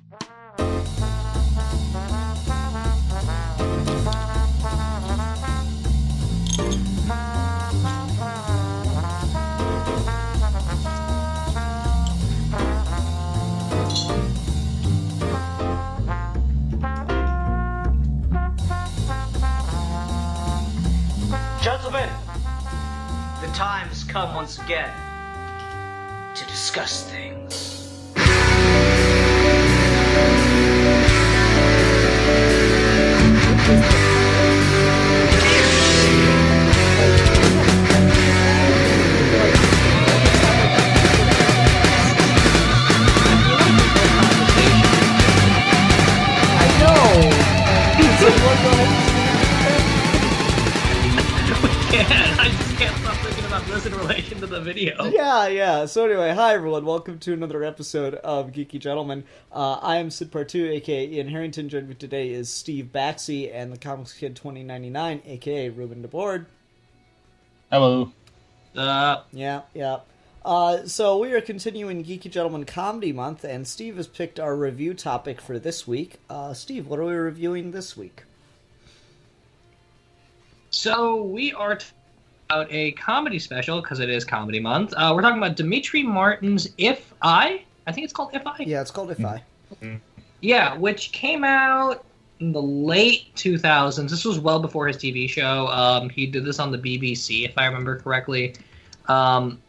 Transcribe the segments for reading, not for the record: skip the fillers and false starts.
Gentlemen, the time has come once again to discuss things. I just can't stop thinking about this in relation to the video. Yeah. So anyway, hi everyone. Welcome to another episode of Geeky Gentlemen. I am Sid Partu, aka Ian Harrington. Joined me today is Steve Baxey and the Comics Kid 2099, aka Ruben DeBoard. Hello. Yeah. So we are continuing Geeky Gentlemen Comedy Month, and Steve has picked our review topic for this week. Steve, what are we reviewing this week? So we are talking about a comedy special, because it is Comedy Month. We're talking about Demetri Martin's If I think it's called If I? Yeah, it's called If I. Yeah, which came out in the late 2000s. This was well before his TV show. He did this on the BBC, if I remember correctly. And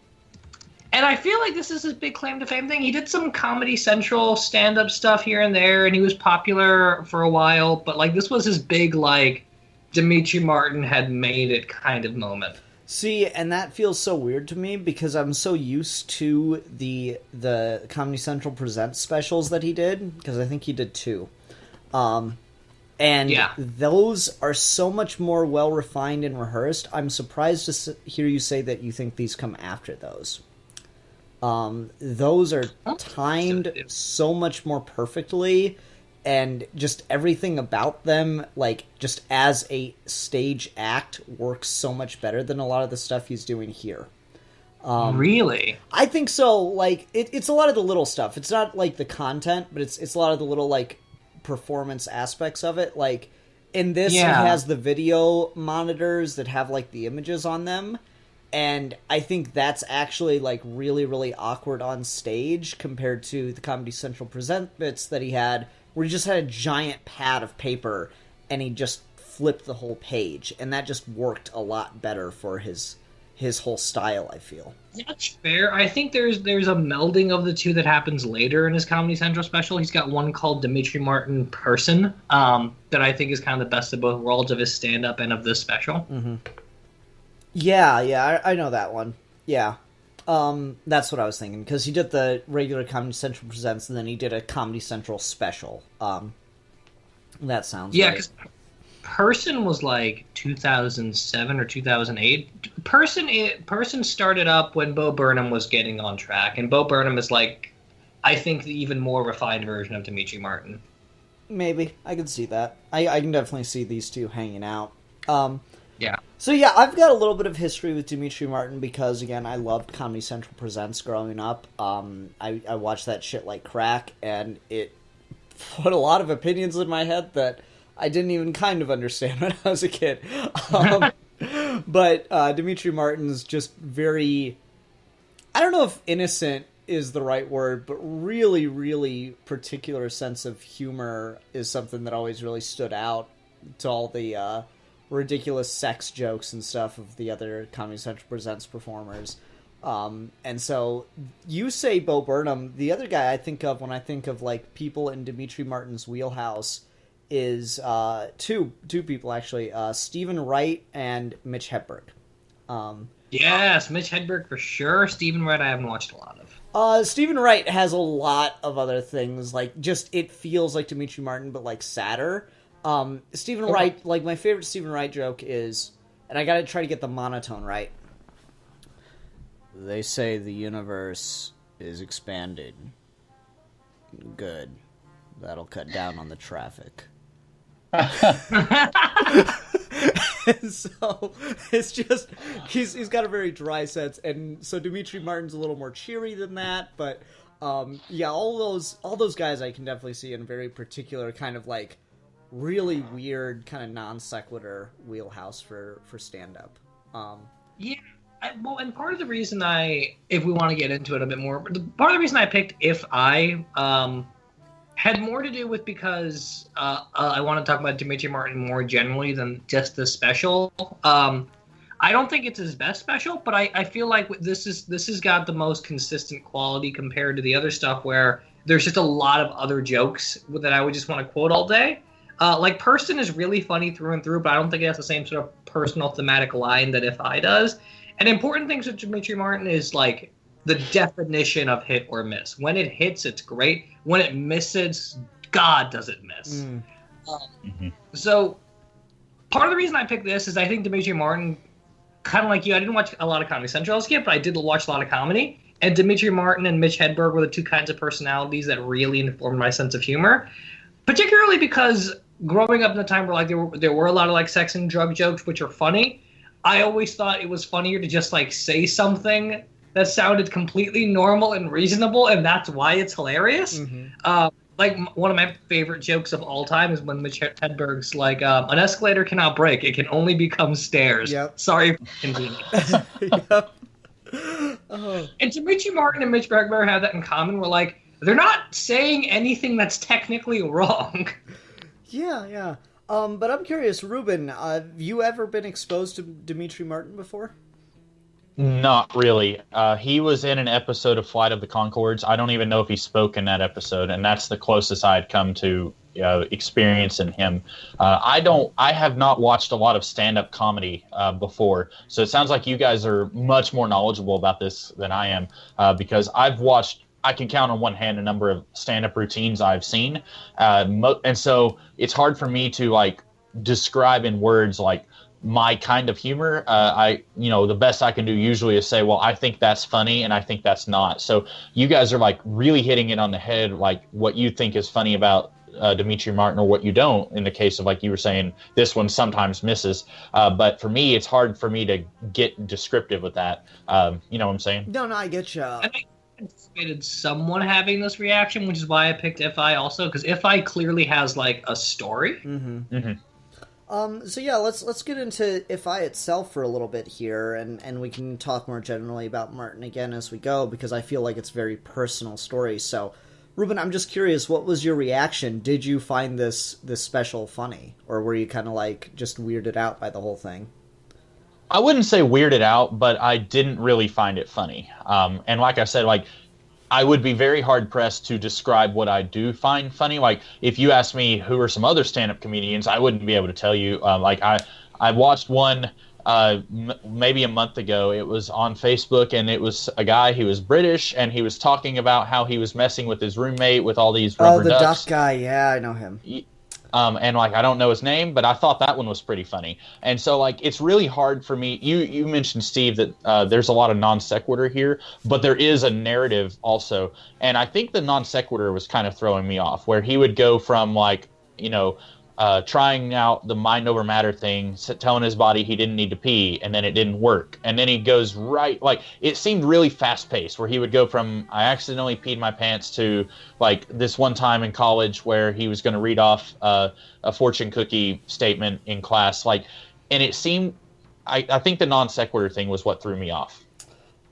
I feel like this is his big claim to fame thing. He did some Comedy Central stand-up stuff here and there, and he was popular for a while. But like this was his big, like, Demetri Martin had made it kind of moment. See, and that feels so weird to me because I'm so used to the Comedy Central Presents specials that he did, because I think he did two. And yeah, those are so much more well-refined and rehearsed. I'm surprised to hear you say that you think these come after those. Those are timed so much more perfectly, and just everything about them, like, just as a stage act, works so much better than a lot of the stuff he's doing here. Really? I think so. Like, it's a lot of the little stuff. It's not, like, the content, but it's a lot of the little, like, performance aspects of it. Like, in this, He has the video monitors that have, like, the images on them. And I think that's actually, like, really, really awkward on stage compared to the Comedy Central Present bits that he had, where he just had a giant pad of paper and he just flipped the whole page, and that just worked a lot better for his whole style, I feel. That's fair. I think there's a melding of the two that happens later in his Comedy Central special. He's got one called Demetri Martin Person, that I think is kind of the best of both worlds, of his stand-up and of this special. Mm-hmm. Yeah, I know that one. Yeah. That's what I was thinking, because he did the regular Comedy Central Presents, and then he did a Comedy Central special. That sounds right. Yeah, because Person was like 2007 or 2008. Person started up when Bo Burnham was getting on track, and Bo Burnham is, like, I think the even more refined version of Demetri Martin. Maybe. I can see that. I can definitely see these two hanging out. Yeah. So yeah, I've got a little bit of history with Demetri Martin because, again, I loved Comedy Central Presents growing up. I watched that shit like crack, and it put a lot of opinions in my head that I didn't even kind of understand when I was a kid. But Demetri Martin's just very, I don't know if innocent is the right word, but really, really particular sense of humor is something that always really stood out to all the ridiculous sex jokes and stuff of the other Comedy Central Presents performers. And so you say Bo Burnham. The other guy I think of when I think of, like, people in Demetri Martin's wheelhouse is two people, actually. Stephen Wright and Mitch Hedberg. Yes, Mitch Hedberg for sure. Stephen Wright I haven't watched a lot of. Stephen Wright has a lot of other things. Like, just, it feels like Demetri Martin, but, like, sadder. Stephen Wright, like, my favorite Stephen Wright joke is, and I gotta try to get the monotone right. They say the universe is expanding. Good. That'll cut down on the traffic. And so it's just he's got a very dry sense, and so Demetri Martin's a little more cheery than that, but Yeah, all those guys I can definitely see in a very particular kind of like really weird kind of non sequitur wheelhouse for stand up. Yeah. Well, and part of the reason if we want to get into it a bit more, part of the reason I picked If I had more to do with because I want to talk about Dimitri Martin more generally than just the special. I don't think it's his best special, but I feel like this has got the most consistent quality compared to the other stuff where there's just a lot of other jokes that I would just want to quote all day. Like Person is really funny through and through, but I don't think it has the same sort of personal thematic line that If I does. And important things with Dimitri Martin is like the definition of hit or miss. When it hits, it's great. When it misses, God does it miss. So part of the reason I picked this is I think Dimitri Martin, kind of like you, I didn't watch a lot of Comedy Central as a kid, but I did watch a lot of comedy. And Dimitri Martin and Mitch Hedberg were the two kinds of personalities that really informed my sense of humor. Particularly because growing up in a time where like there were a lot of like sex and drug jokes, which are funny, I always thought it was funnier to just like say something that sounded completely normal and reasonable, and that's why it's hilarious. Like one of my favorite jokes of all time is when Mitch Hedberg's like, an escalator cannot break; it can only become stairs. Yep. Sorry for inconvenience. Yep. And Dimitri Martin and Mitch Hedberg have that in common. We're like, they're not saying anything that's technically wrong. Yeah. But I'm curious, Ruben, have you ever been exposed to Dimitri Martin before? Not really. He was in an episode of Flight of the Conchords. I don't even know if he spoke in that episode, and that's the closest I had come to experiencing him. I have not watched a lot of stand-up comedy before, so it sounds like you guys are much more knowledgeable about this than I am, because I've watched, I can count on one hand a number of stand-up routines I've seen, and so it's hard for me to like describe in words like my kind of humor. The best I can do usually is say, well, I think that's funny and I think that's not. So you guys are like really hitting it on the head, like what you think is funny about Dimitri Martin or what you don't, in the case of like you were saying, this one sometimes misses. But for me, it's hard for me to get descriptive with that. You know what I'm saying? No, I get you. I think I anticipated someone having this reaction, which is why I picked If I also, because If I clearly has like a story. So yeah, let's get into If I itself for a little bit here, and we can talk more generally about Martin again as we go, because I feel like it's a very personal story. So, Ruben, I'm just curious, what was your reaction? Did you find this special funny, or were you kind of like just weirded out by the whole thing? I wouldn't say weirded out, but I didn't really find it funny. And like I said, like, I would be very hard-pressed to describe what I do find funny. Like, if you asked me who are some other stand-up comedians, I wouldn't be able to tell you. I watched one maybe a month ago. It was on Facebook, and it was a guy who was British, and he was talking about how he was messing with his roommate with all these rubber ducks. Oh, the duck guy. Yeah, I know him. And like, I don't know his name, but I thought that one was pretty funny. And so like, it's really hard for me. You mentioned, Steve, that there's a lot of non sequitur here, but there is a narrative also. And I think the non sequitur was kind of throwing me off, where he would go from like, trying out the mind over matter thing, telling his body he didn't need to pee, and then it didn't work. And then he goes right, like, it seemed really fast paced, where he would go from, I accidentally peed my pants, to like this one time in college where he was going to read off a fortune cookie statement in class. Like, and it seemed, I think the non sequitur thing was what threw me off.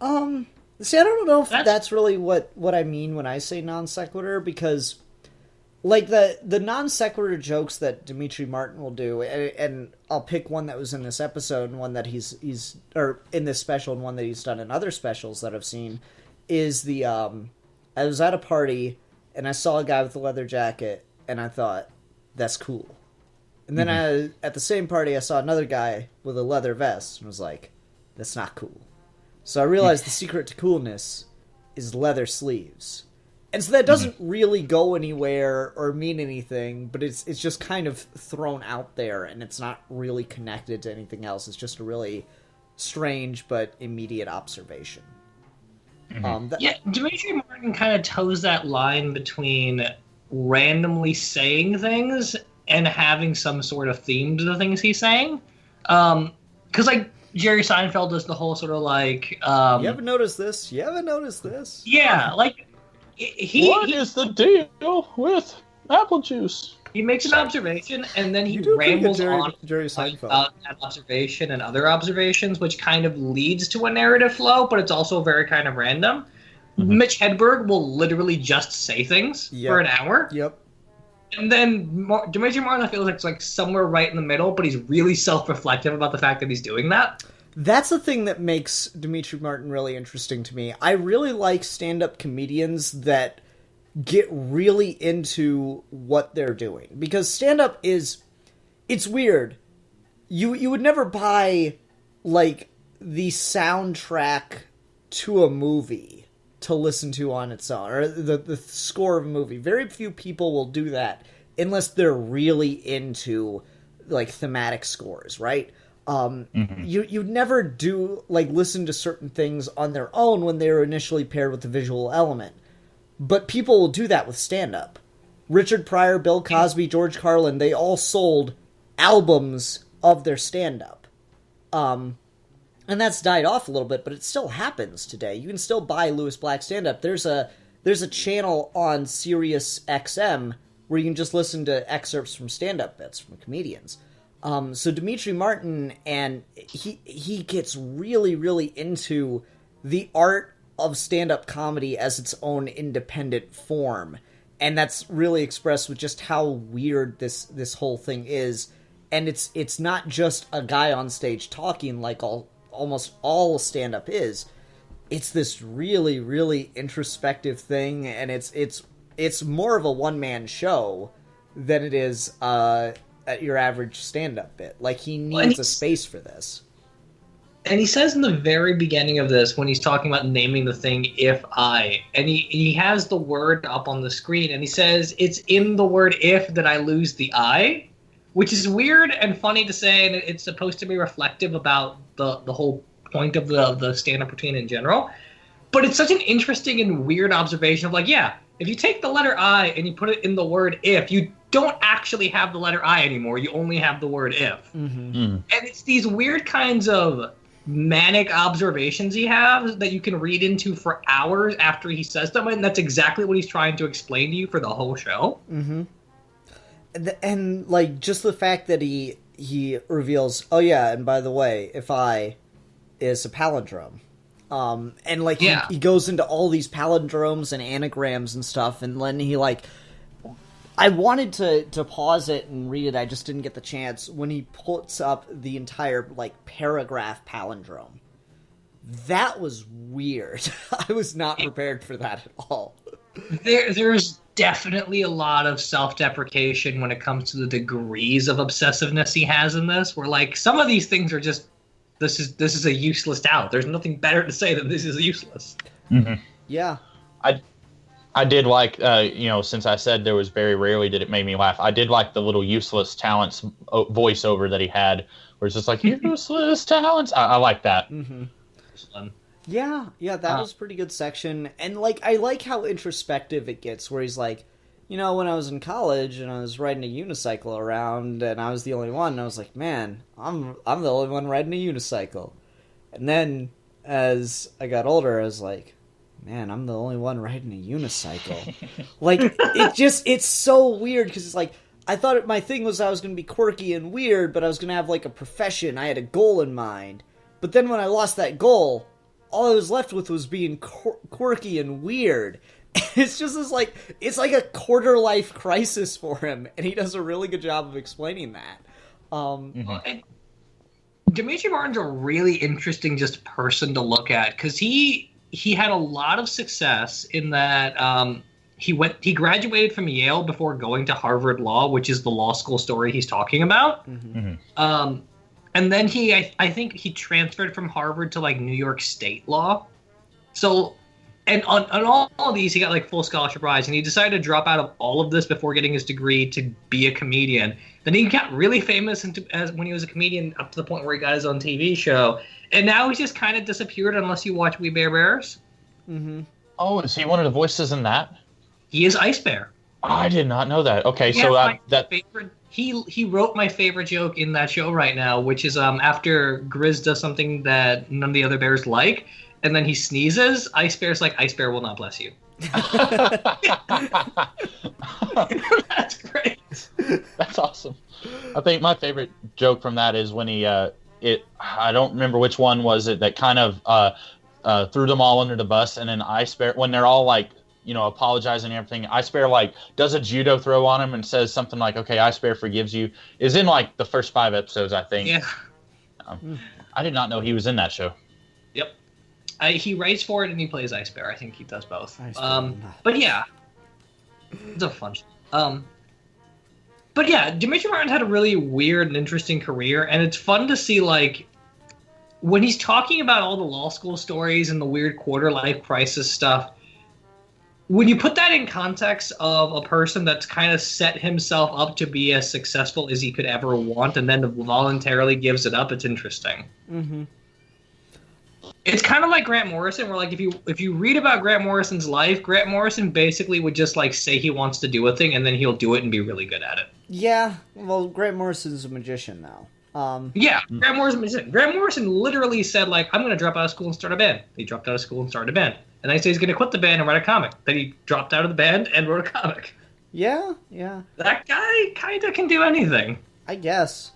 See, I don't know if that's really what I mean when I say non sequitur, because like the non sequitur jokes that Dimitri Martin will do, and I'll pick one that was in this episode and one that he's or in this special and one that he's done in other specials that I've seen, is the I was at a party and I saw a guy with a leather jacket and I thought, that's cool. And then at the same party I saw another guy with a leather vest and was like, that's not cool. So I realized the secret to coolness is leather sleeves. And so that doesn't really go anywhere or mean anything, but it's just kind of thrown out there, and it's not really connected to anything else. It's just a really strange but immediate observation. Dimitri Martin kind of toes that line between randomly saying things and having some sort of theme to the things he's saying. Because, like, Jerry Seinfeld does the whole sort of, like... you haven't noticed this? You haven't noticed this? Yeah, like... What is the deal with apple juice? He makes an observation, and then he You do a pretty good rambles on Jerry Seinfeld. about that observation and other observations, which kind of leads to a narrative flow, but it's also very kind of random. Mhm. Mitch Hedberg will literally just say things for an hour. Yep. And then Dimitri Martin, I feel like it's like somewhere right in the middle, but he's really self-reflective about the fact that he's doing that. That's the thing that makes Dimitri Martin really interesting to me. I really like stand-up comedians that get really into what they're doing. Because stand-up is... It's weird. You would never buy, like, the soundtrack to a movie to listen to on its own, or the score of a movie. Very few people will do that unless they're really into, like, thematic scores, right? You'd never do, like, listen to certain things on their own when they were initially paired with the visual element. But people will do that with stand-up. Richard Pryor, Bill Cosby, George Carlin, they all sold albums of their stand-up. And that's died off a little bit, but it still happens today. You can still buy Louis Black stand-up. There's a channel on Sirius XM where you can just listen to excerpts from stand-up bits from comedians. So Dimitri Martin, and he gets really, really into the art of stand-up comedy as its own independent form. And that's really expressed with just how weird this whole thing is. And it's not just a guy on stage talking like almost all stand-up is. It's this really, really introspective thing, and it's more of a one-man show than it is at your average stand-up bit. Like, he needs a space for this. And he says in the very beginning of this, when he's talking about naming the thing, if I, and he has the word up on the screen, and he says, it's in the word if that I lose the I, which is weird and funny to say, and it's supposed to be reflective about the whole point of the stand-up routine in general. But it's such an interesting and weird observation of, like, yeah, if you take the letter I and you put it in the word if, you don't actually have the letter I anymore. You only have the word if. Mm-hmm. And it's these weird kinds of manic observations he has that you can read into for hours after he says them, and that's exactly what he's trying to explain to you for the whole show. Mm-hmm. And like, just the fact that he reveals, oh yeah, and by the way, if I is a palindrome. And like, he goes into all these palindromes and anagrams and stuff, and then he, like, I wanted to pause it and read it, I just didn't get the chance, when he puts up the entire, like, paragraph palindrome. That was weird. I was not prepared for that at all. There's definitely a lot of self-deprecation when it comes to the degrees of obsessiveness he has in this, where, like, some of these things are just, this is a useless doubt. There's nothing better to say than this is useless. Mm-hmm. Yeah. I did like, since I said there was very rarely did it make me laugh, I did like the little useless talents voiceover that he had, where it's just like, useless talents. I like that. Mm-hmm. Yeah, that was a pretty good section. And, like, I like how introspective it gets, where he's like, when I was in college and I was riding a unicycle around and I was the only one, and I was like, man, I'm the only one riding a unicycle. And then, as I got older, I was like, man, I'm the only one riding a unicycle. Like, it's so weird, because it's like, I thought my thing was I was going to be quirky and weird, but I was going to have, like, a profession. I had a goal in mind. But then when I lost that goal, all I was left with was being quirky and weird. It's just this, like, it's like a quarter-life crisis for him, and he does a really good job of explaining that. And Dimitri Martin's a really interesting just person to look at, because he had a lot of success in that he graduated from Yale before going to Harvard Law, which is the law school story he's talking about. Mm-hmm. And then I think he transferred from Harvard to, like, New York State law. So, and on all of these, he got, like, full scholarship prize, and he decided to drop out of all of this before getting his degree to be a comedian. Then he got really famous when he was a comedian, up to the point where he got his own TV show. And now he's just kind of disappeared unless you watch We Bare Bears. Mm-hmm. Oh, is he one of the voices in that? He is Ice Bear. I did not know that. Okay, Yeah, so that favorite. He wrote my favorite joke in that show right now, which is after Grizz does something that none of the other bears like, and then he sneezes, Ice Bear's like, Ice Bear will not bless you. That's great. That's awesome. I think my favorite joke from that is when he I don't remember which one was it that kind of threw them all under the bus, and then Ice Bear, when they're all like, you know, apologizing and everything, Ice Bear like does a judo throw on him and says something like, "Okay, Ice Bear forgives you." Is in like the first 5 episodes, I think. Yeah. I did not know he was in that show. Yep. He writes for it and he plays Ice Bear. I think he does both. Ice Bear. But yeah, it's a fun show. But yeah, Demetri Martin's had a really weird and interesting career, and it's fun to see, like, when he's talking about all the law school stories and the weird quarter-life crisis stuff, when you put that in context of a person that's kind of set himself up to be as successful as he could ever want and then voluntarily gives it up, it's interesting. Mm-hmm. It's kind of like Grant Morrison, where, like, if you read about Grant Morrison's life, Grant Morrison basically would just, like, say he wants to do a thing, and then he'll do it and be really good at it. Yeah, well, Grant Morrison's a magician now. Yeah, Grant Morrison literally said, like, I'm going to drop out of school and start a band. He dropped out of school and started a band. And then he said he's going to quit the band and write a comic. Then he dropped out of the band and wrote a comic. Yeah. That guy kind of can do anything. I guess.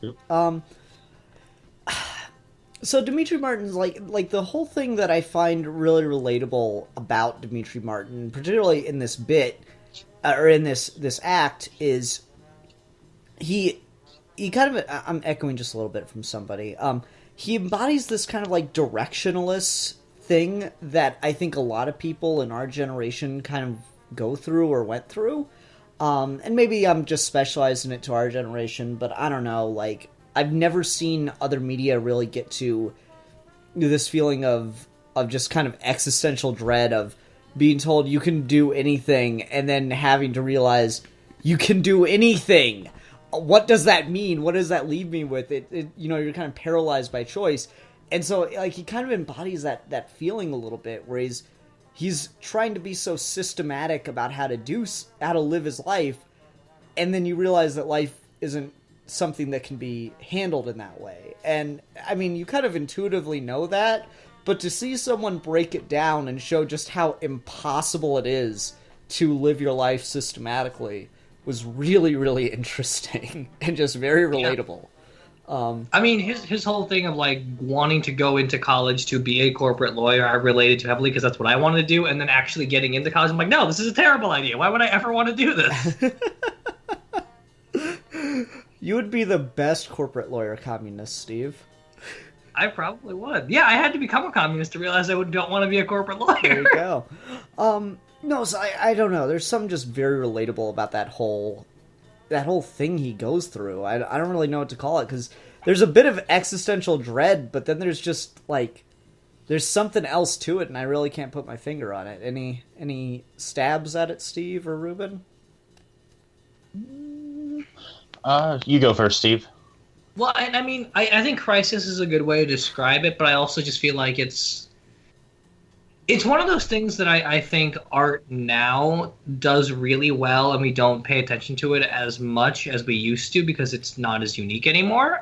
So Demetri Martin's like the whole thing that I find really relatable about Demetri Martin, particularly in this bit or in this act, is he kind of, I'm echoing just a little bit from somebody. He embodies this kind of like directionless thing that I think a lot of people in our generation kind of go through or went through. And maybe I'm just specializing it to our generation, but I don't know, like, I've never seen other media really get to this feeling of just kind of existential dread of being told you can do anything and then having to realize you can do anything. What does that mean? What does that leave me with? It you know, you're kind of paralyzed by choice. And so, like, he kind of embodies that feeling a little bit, where he's trying to be so systematic about how to live his life, and then you realize that life isn't something that can be handled in that way. And I mean, you kind of intuitively know that, but to see someone break it down and show just how impossible it is to live your life systematically was really, really interesting and just very relatable. I mean, his whole thing of, like, wanting to go into college to be a corporate lawyer, I related to heavily because that's what I wanted to do, and then actually getting into college, I'm like, no, this is a terrible idea. Why would I ever want to do this? You would be the best corporate lawyer communist, Steve. I probably would. Yeah, I had to become a communist to realize I don't want to be a corporate lawyer. There you go. No, so I don't know. There's something just very relatable about that whole thing he goes through. I don't really know what to call it, because there's a bit of existential dread, but then there's just, like, there's something else to it, and I really can't put my finger on it. Any stabs at it, Steve or Ruben? You go first, Steve. Well, I mean, I think crisis is a good way to describe it, but I also just feel like it's one of those things that I think art now does really well, and we don't pay attention to it as much as we used to because it's not as unique anymore.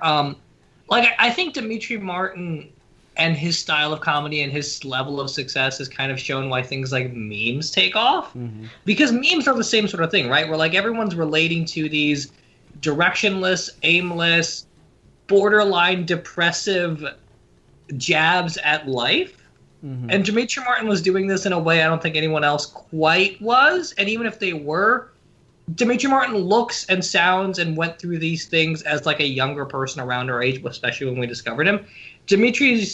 Like, I think Demetri Martin and his style of comedy and his level of success has kind of shown why things like memes take off. Mm-hmm. Because memes are the same sort of thing, right? Where, like, everyone's relating to these directionless, aimless, borderline depressive jabs at life. Mm-hmm. And Demetri Martin was doing this in a way I don't think anyone else quite was. And even if they were, Demetri Martin looks and sounds and went through these things as, like, a younger person around our age, especially when we discovered him. Demetri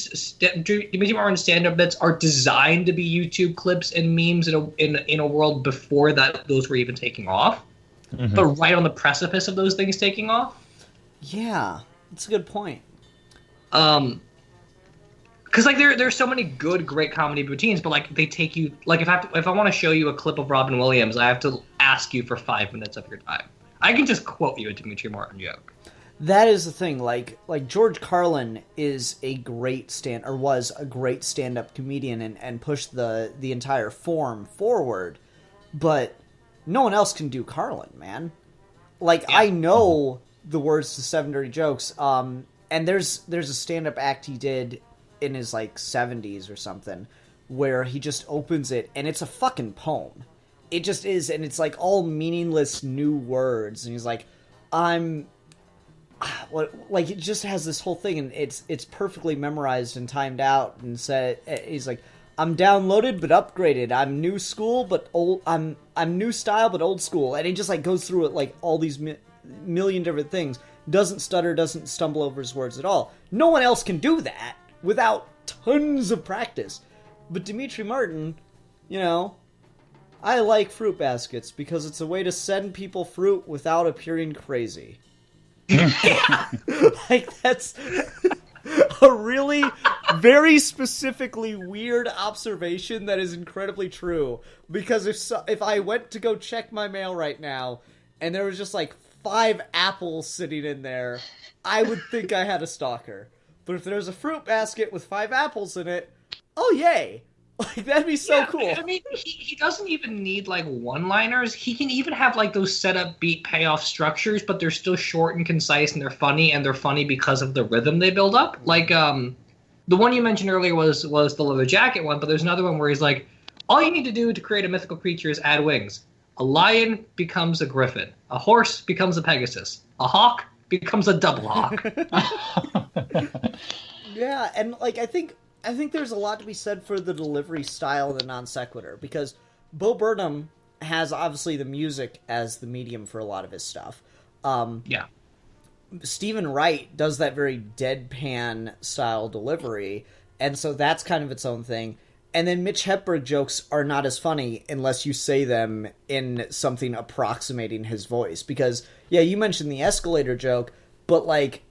Martin's stand-up bits are designed to be YouTube clips and memes in a world before those were even taking off. Mm-hmm. But right on the precipice of those things taking off. Yeah, that's a good point. Because, like, there's so many great comedy routines, but, like, they take you, like, if I want to show you a clip of Robin Williams, I have to ask you for 5 minutes of your time. I can just quote you a Demetri Martin joke. That is the thing. Like George Carlin is was a great stand-up comedian and pushed the entire form forward, but no one else can do Carlin, man. Like, yeah. I know the words to 7 Dirty Jokes, and there's a stand-up act he did in his, like, 70s or something, where he just opens it and it's a fucking poem. It just is, and it's like all meaningless new words, and he's like, like it just has this whole thing, and it's perfectly memorized and timed out, and said he's like, I'm downloaded but upgraded. I'm new school but old. I'm new style but old school, and he just like goes through it like all these million different things. Doesn't stutter, doesn't stumble over his words at all. No one else can do that without tons of practice. But Demetri Martin, you know, I like fruit baskets because it's a way to send people fruit without appearing crazy. Like, that's a really very specifically weird observation that is incredibly true. Because if I went to go check my mail right now and there was just like 5 apples sitting in there, I would think I had a stalker. But if there's a fruit basket with 5 apples in it, oh yay! Like, that'd be so cool. I mean, he doesn't even need, like, one-liners. He can even have, like, those setup, beat, payoff structures, but they're still short and concise, and they're funny because of the rhythm they build up. Like, the one you mentioned earlier was the leather jacket one, but there's another one where he's like, all you need to do to create a mythical creature is add wings. A lion becomes a griffin. A horse becomes a pegasus. A hawk becomes a double hawk. Yeah, and, like, I think there's a lot to be said for the delivery style of the non sequitur, because Bo Burnham has obviously the music as the medium for a lot of his stuff. Yeah. Stephen Wright does that very deadpan style delivery, and so that's kind of its own thing. And then Mitch Hedberg jokes are not as funny unless you say them in something approximating his voice. Because, yeah, you mentioned the escalator joke, but, like,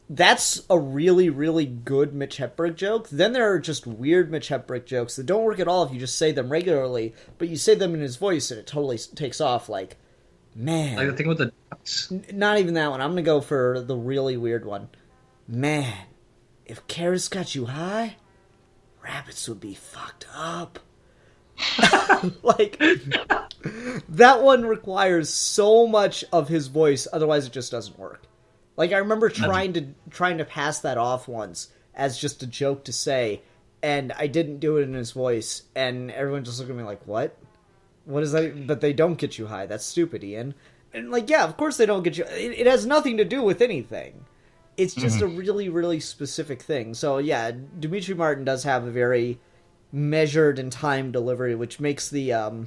that's a really, really good Mitch Hedberg joke. Then there are just weird Mitch Hedberg jokes that don't work at all if you just say them regularly, but you say them in his voice and it totally takes off. Like, man. Like the thing with the ducks. Not even that one. I'm going to go for the really weird one. Man, if carrots got you high, rabbits would be fucked up. Like, that one requires so much of his voice, otherwise it just doesn't work. Like, I remember trying to pass that off once as just a joke to say, and I didn't do it in his voice, and everyone just looked at me like, what? What is that? But they don't get you high. That's stupid, Ian. And, like, yeah, of course they don't get you... It has nothing to do with anything. It's just a really, really specific thing. So, yeah, Demetri Martin does have a very measured and timed delivery, which makes the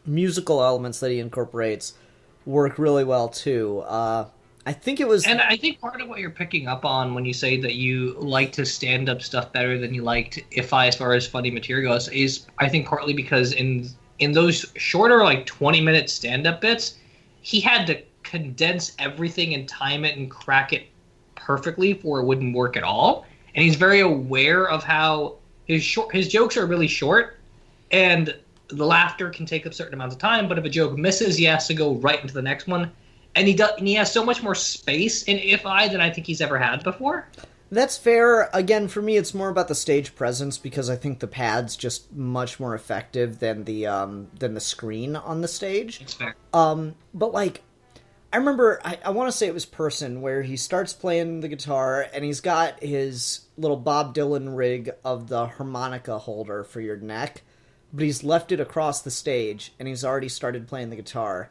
musical elements that he incorporates work really well, too. I think it was... And I think part of what you're picking up on when you say that you like to stand-up stuff better than you liked If-I as far as funny material goes is, I think, partly because in those shorter, like, 20-minute stand-up bits, he had to condense everything and time it and crack it perfectly or it wouldn't work at all. And he's very aware of how his jokes are really short, and the laughter can take up certain amounts of time, but if a joke misses, he has to go right into the next one. And he has so much more space in If-I than I think he's ever had before. That's fair. Again, for me, it's more about the stage presence because I think the pad's just much more effective than the screen on the stage. It's fair. But like, I remember, I want to say it was Person, where he starts playing the guitar and he's got his little Bob Dylan rig of the harmonica holder for your neck, but he's left it across the stage and he's already started playing the guitar.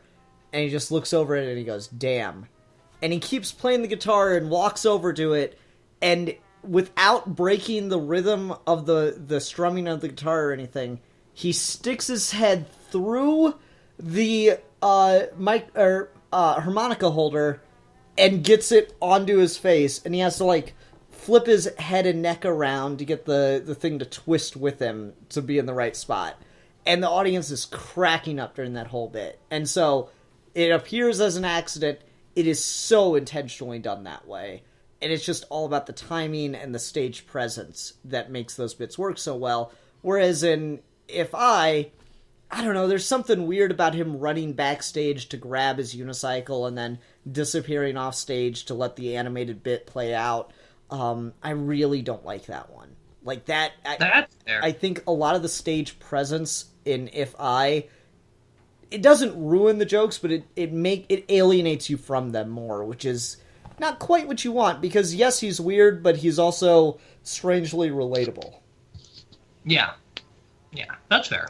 And he just looks over it and he goes, damn. And he keeps playing the guitar and walks over to it, and without breaking the rhythm of the strumming of the guitar or anything, he sticks his head through the harmonica holder and gets it onto his face, and he has to, like, flip his head and neck around to get the thing to twist with him to be in the right spot. And the audience is cracking up during that whole bit. And so... it appears as an accident. It is so intentionally done that way. And it's just all about the timing and the stage presence that makes those bits work so well. Whereas in If-I don't know, there's something weird about him running backstage to grab his unicycle and then disappearing off stage to let the animated bit play out. I really don't like that one. Like that... That's fair. I think a lot of the stage presence in If-I... it doesn't ruin the jokes, but it alienates you from them more, which is not quite what you want, because yes, he's weird, but he's also strangely relatable. Yeah. Yeah, that's fair.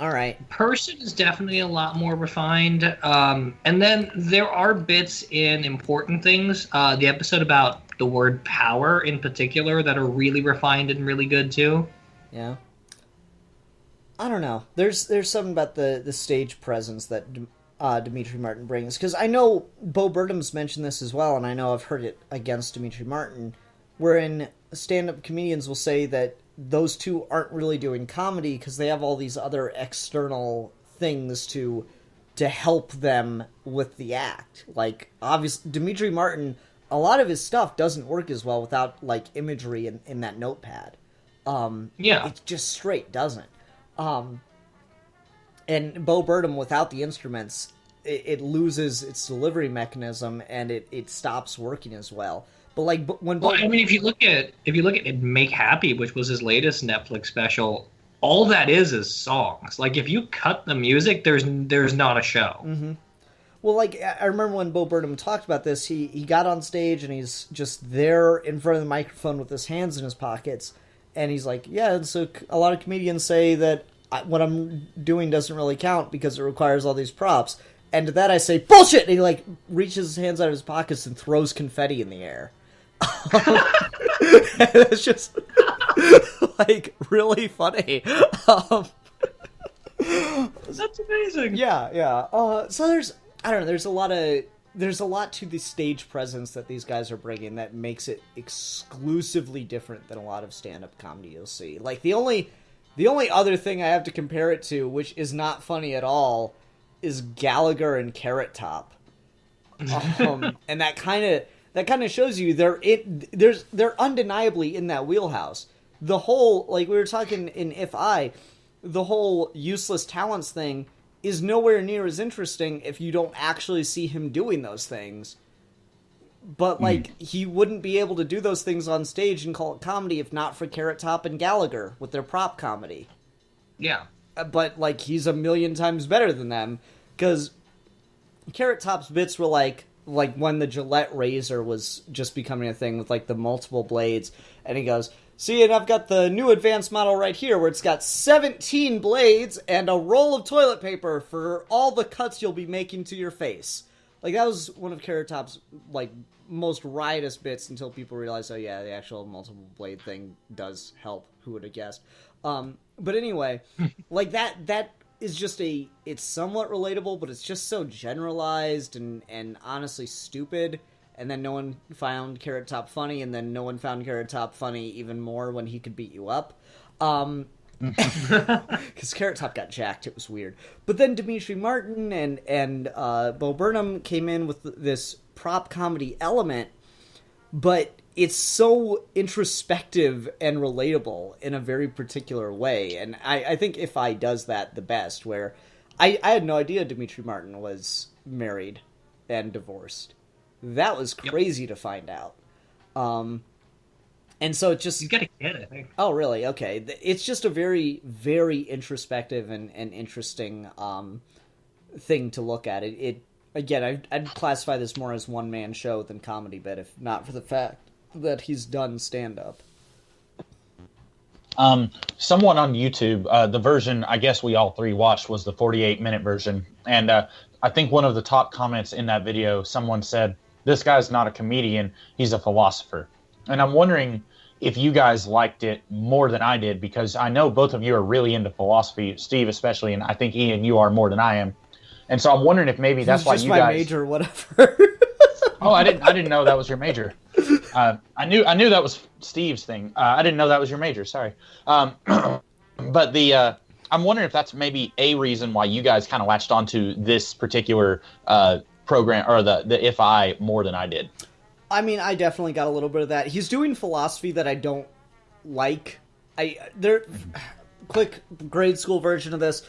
All right. Person is definitely a lot more refined. And then there are bits in Important Things, the episode about the word power in particular, that are really refined and really good too. Yeah. I don't know. There's something about the stage presence that Dimitri Martin brings. Because I know Bo Burnham's mentioned this as well, and I know I've heard it against Dimitri Martin, wherein stand-up comedians will say that those two aren't really doing comedy because they have all these other external things to help them with the act. Like, obviously, Dimitri Martin, a lot of his stuff doesn't work as well without, like, imagery in that notepad. Yeah. It just straight doesn't. And Bo Burnham, without the instruments, it loses its delivery mechanism and it stops working as well. But like when Bo, Well, I mean, if you look at Make Happy, which was his latest Netflix special, all that is songs. Like, if you cut the music, there's not a show. Mm-hmm. Well, like, I remember when Bo Burnham talked about this, he got on stage and he's just there in front of the microphone with his hands in his pockets, and he's like, yeah, and so a lot of comedians say that what I'm doing doesn't really count because it requires all these props. And to that I say, bullshit! And he, like, reaches his hands out of his pockets and throws confetti in the air. It's just, like, really funny. That's amazing. Yeah. So I don't know, there's a lot to the stage presence that these guys are bringing that makes it exclusively different than a lot of stand-up comedy you'll see. Like, the only other thing I have to compare it to, which is not funny at all, is Gallagher and Carrot Top. And that kind of shows you they're undeniably in that wheelhouse. The whole, like we were talking in If I, the whole useless talents thing is nowhere near as interesting if you don't actually see him doing those things. But, like, he wouldn't be able to do those things on stage and call it comedy if not for Carrot Top and Gallagher with their prop comedy. Yeah. But, like, he's a million times better than them, because Carrot Top's bits were like when the Gillette razor was just becoming a thing with, like, the multiple blades, and he goes, see, and I've got the new advanced model right here where it's got 17 blades and a roll of toilet paper for all the cuts you'll be making to your face. Like, that was one of Carrot Top's, like, most riotous bits until people realized, oh yeah, the actual multiple blade thing does help. Who would have guessed? But anyway, like, that is just it's somewhat relatable, but it's just so generalized and honestly stupid. And then no one found Carrot Top funny, and then no one found Carrot Top funny even more when he could beat you up. Because Carrot Top got jacked, it was weird. But then Dimitri Martin and Bo Burnham came in with this prop comedy element, but it's so introspective and relatable in a very particular way. And I think If I does that the best, where I had no idea Dimitri Martin was married and divorced. That was crazy to find out. And so it just... He's got a kid, I think. Oh, really? Okay. It's just a very, very introspective and interesting thing to look at. Again, I'd classify this more as one-man show than comedy bit, if not for the fact that he's done stand-up. Someone on YouTube, the version I guess we all three watched was the 48-minute version. And I think one of the top comments in that video, someone said, this guy's not a comedian, he's a philosopher. And I'm wondering if you guys liked it more than I did, because I know both of you are really into philosophy, Steve especially, and I think Ian, you are more than I am. And so I'm wondering if maybe that's why you guys... It's just my major, whatever. Oh, I didn't know that was your major. I knew that was Steve's thing. I didn't know that was your major. Sorry. But I'm wondering if that's maybe a reason why you guys kind of latched onto this particular program, or the If I, more than I did. I mean, I definitely got a little bit of that. He's doing philosophy that I don't like. Quick grade school version of this.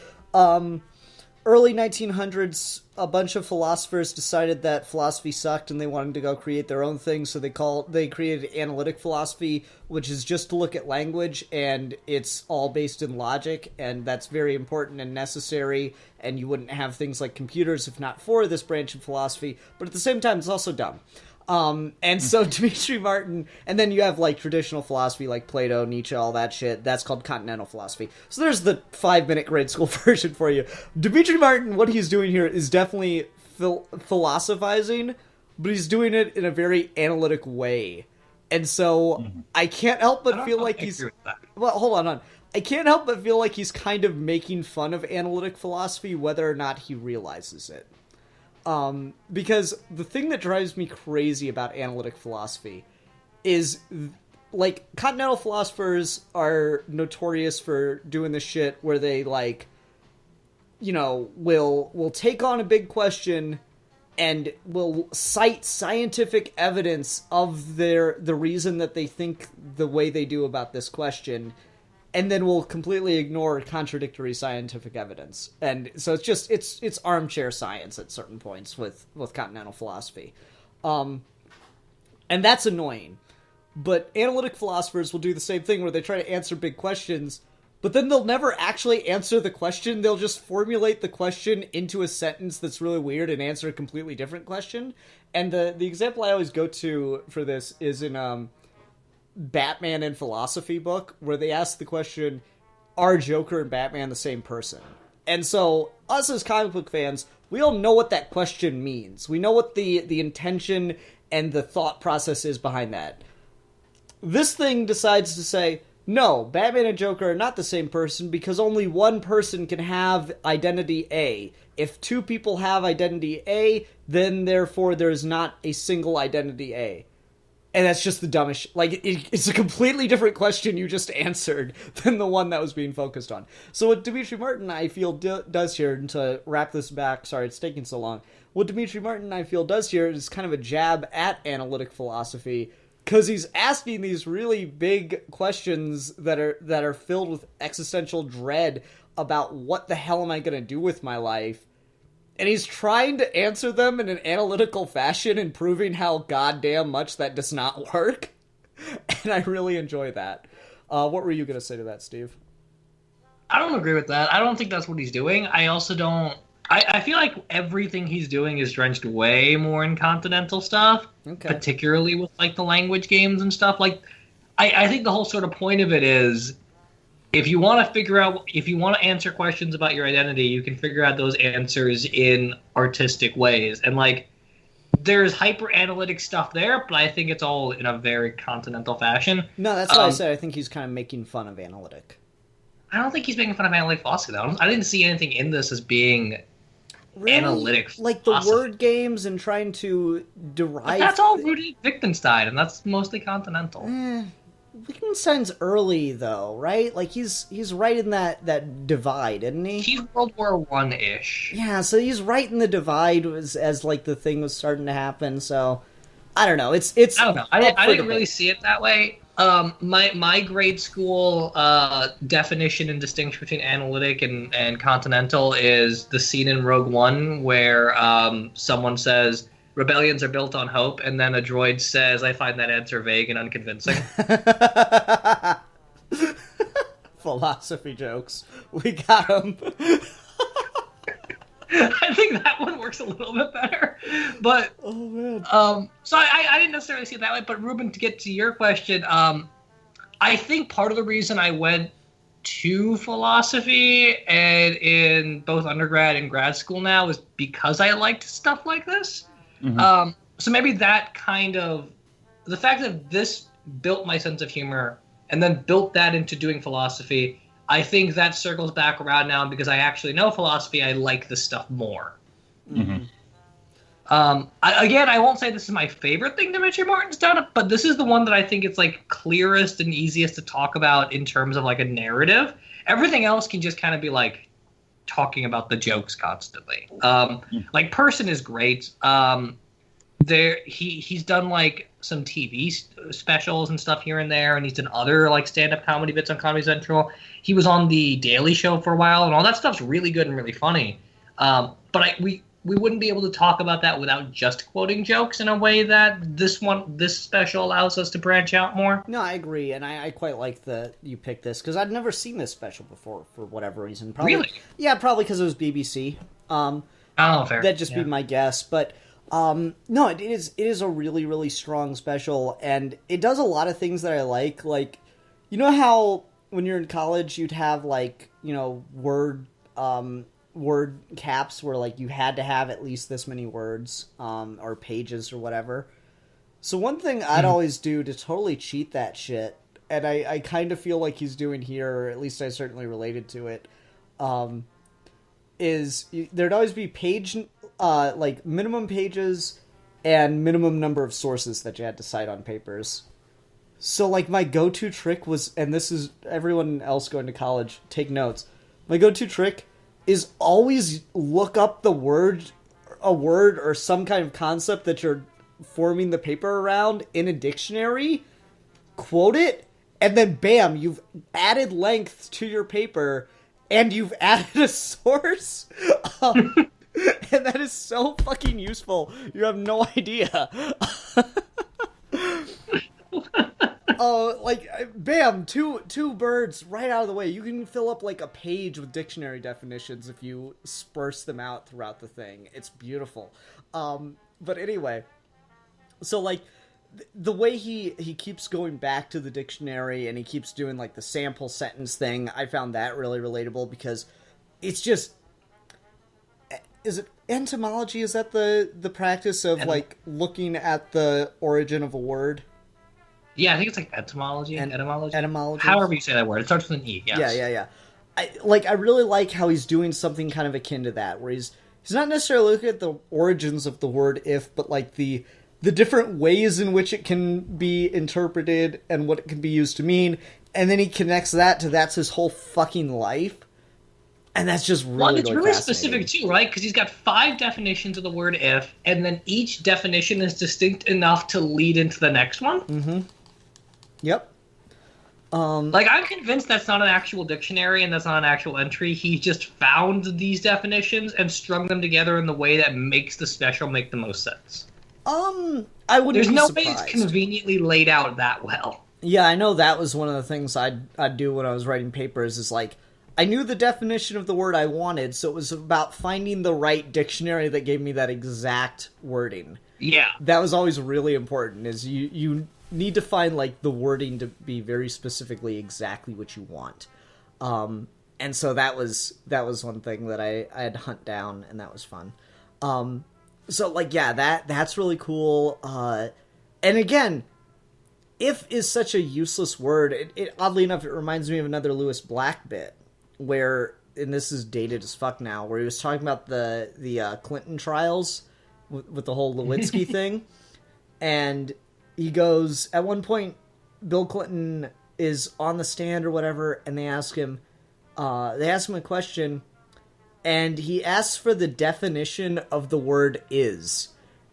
Early 1900s, a bunch of philosophers decided that philosophy sucked and they wanted to go create their own thing, so they created analytic philosophy, which is just to look at language, and it's all based in logic, and that's very important and necessary, and you wouldn't have things like computers if not for this branch of philosophy, but at the same time, it's also dumb. And so Dimitri Martin, and then you have like traditional philosophy like Plato, Nietzsche, all that shit. That's called continental philosophy. So there's the 5-minute grade school version for you. Dimitri Martin, what he's doing here is definitely philosophizing, but he's doing it in a very analytic way. And so I can't help but feel like he's... Well, hold on. I can't help but feel like he's kind of making fun of analytic philosophy, whether or not he realizes it. Because the thing that drives me crazy about analytic philosophy is, like, continental philosophers are notorious for doing this shit where they, like, you know, will take on a big question and will cite scientific evidence of the reason that they think the way they do about this question, and then will completely ignore contradictory scientific evidence. And so it's just, it's armchair science at certain points with continental philosophy. And that's annoying. But analytic philosophers will do the same thing where they try to answer big questions, but then they'll never actually answer the question. They'll just formulate the question into a sentence that's really weird and answer a completely different question. And the example I always go to for this is in Batman and Philosophy book, where they ask the question, are Joker and Batman the same person? And so us as comic book fans, we all know what that question means. We know what the intention and the thought process is behind that. This thing decides to say, no, Batman and Joker are not the same person because only one person can have identity A. If two people have identity A, then therefore there's not a single identity A. And that's just the dumbest... Like, it's a completely different question you just answered than the one that was being focused on. So what Dimitri Martin, I feel, does here, and to wrap this back, sorry it's taking so long, what Dimitri Martin, I feel, does here is kind of a jab at analytic philosophy, because he's asking these really big questions that are filled with existential dread about what the hell am I going to do with my life. And he's trying to answer them in an analytical fashion and proving how goddamn much that does not work. And I really enjoy that. What were you going to say to that, Steve? I don't agree with that. I don't think that's what he's doing. I also don't... I feel like everything he's doing is drenched way more in continental stuff, particularly with, like, the language games and stuff. Like, I think the whole sort of point of it is, if you want to answer questions about your identity, you can figure out those answers in artistic ways. And, like, there's hyper-analytic stuff there, but I think it's all in a very continental fashion. No, that's what I said. I think he's kind of making fun of analytic. I don't think he's making fun of analytic philosophy, though. I didn't see anything in this as being... Really? Analytic like the word games and trying to derive... But that's all rooted in Wittgenstein, and that's mostly continental. Wittgenstein's early, though, right? Like, he's right in that divide, isn't he? He's World War I-ish. Yeah, so he's right in the divide as like, the thing was starting to happen, so... I don't know, it's... I don't know, I didn't really see it that way. My grade school definition and distinction between analytic and continental is the scene in Rogue One where someone says rebellions are built on hope, and then a droid says, I find that answer vague and unconvincing. Philosophy jokes. We got them. I think that one works a little bit better, but oh man. So I didn't necessarily see it that way. But Ruben, to get to your question, I think part of the reason I went to philosophy and in both undergrad and grad school now is because I liked stuff like this. Mm-hmm. So maybe that kind of the fact that this built my sense of humor and then built that into doing philosophy. I think that circles back around now because I actually know philosophy. I like this stuff more. Mm-hmm. I won't say this is my favorite thing Dimitri Martin's done, but this is the one that I think it's like clearest and easiest to talk about in terms of like a narrative. Everything else can just kind of be like talking about the jokes constantly. Like Person is great. He's done like some TV specials and stuff here and there, and he's done other like stand-up comedy bits on Comedy Central. He was on the Daily Show for a while, and all that stuff's really good and really funny. But we wouldn't be able to talk about that without just quoting jokes in a way that this special allows us to branch out more. No, I agree, and I quite like that you picked this because I'd never seen this special before for whatever reason. Really? Yeah, probably because it was BBC. Oh, fair. That'd just be my guess, but. No, it is a really, really strong special, and it does a lot of things that I like. Like, you know how when you're in college you'd have like, you know, word caps where like you had to have at least this many words or pages or whatever. So one thing I'd always do to totally cheat that shit, and I kind of feel like he's doing here, or at least I certainly related to it, is there'd always be page, like minimum pages and minimum number of sources that you had to cite on papers. So like my go-to trick was, and this is everyone else going to college, take notes. My go-to trick is always look up a word or some kind of concept that you're forming the paper around in a dictionary, quote it, and then bam, you've added length to your paper and you've added a source. And that is so fucking useful. You have no idea. Like, bam, two birds right out of the way. You can fill up like a page with dictionary definitions if you sparse them out throughout the thing. It's beautiful. But anyway, so like the way he keeps going back to the dictionary and he keeps doing like the sample sentence thing, I found that really relatable because it's just, is it entomology? Is that the practice of like looking at the origin of a word? Yeah, I think it's like etymology. Etymology. However you say that word. It starts with an E, yes. Yeah. I really like how he's doing something kind of akin to that, where he's not necessarily looking at the origins of the word if, but like the different ways in which it can be interpreted and what it can be used to mean, and then he connects that to that's his whole fucking life. And that's just really, it's really specific too, right? Because he's got 5 definitions of the word if, and then each definition is distinct enough to lead into the next one. Mm-hmm. Yep. Like, I'm convinced that's not an actual dictionary and that's not an actual entry. He just found these definitions and strung them together in the way that makes the special make the most sense. I wouldn't. There's be no surprised. way it's conveniently laid out that well. Yeah, I know that was one of the things I'd do when I was writing papers. Is like, I knew the definition of the word I wanted, so it was about finding the right dictionary that gave me that exact wording. Yeah. That was always really important, is you need to find, like, the wording to be very specifically exactly what you want. And so that was one thing that I had to hunt down, and that was fun. So, like, yeah, that's really cool. And again, if is such a useless word. It oddly enough, it reminds me of another Lewis Black bit, where, and this is dated as fuck now, where he was talking about the Clinton trials with the whole Lewinsky thing, and he goes, at one point, Bill Clinton is on the stand or whatever, and they ask him a question, and he asks for the definition of the word is.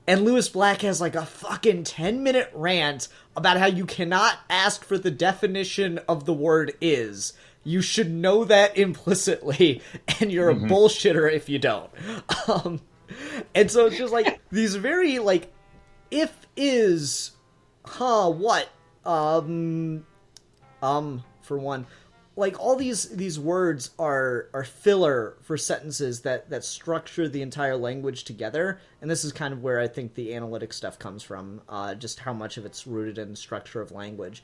And Lewis Black has like a fucking 10-minute rant about how you cannot ask for the definition of the word is. You should know that implicitly, and you're a bullshitter if you don't. And so it's just like these very like, if is, what, for one. Like, all these words are filler for sentences that structure the entire language together, and this is kind of where I think the analytic stuff comes from, just how much of it's rooted in the structure of language.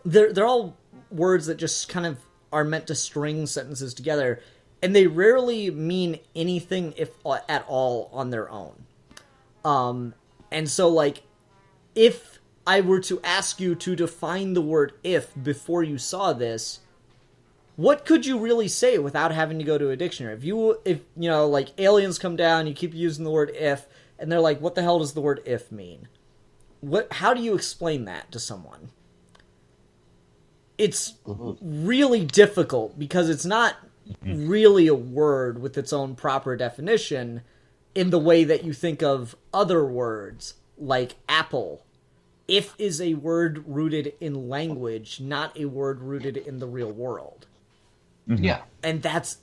They're all words that just kind of are meant to string sentences together, and they rarely mean anything if at all on their own. And so, like, if I were to ask you to define the word if before you saw this, what could you really say without having to go to a dictionary? If you know, like, aliens come down, you keep using the word if, and they're like, what the hell does the word if mean? How do you explain that to someone? It's really difficult because it's not really a word with its own proper definition in the way that you think of other words, like apple. If is a word rooted in language, not a word rooted in the real world. Mm-hmm. Yeah. And that's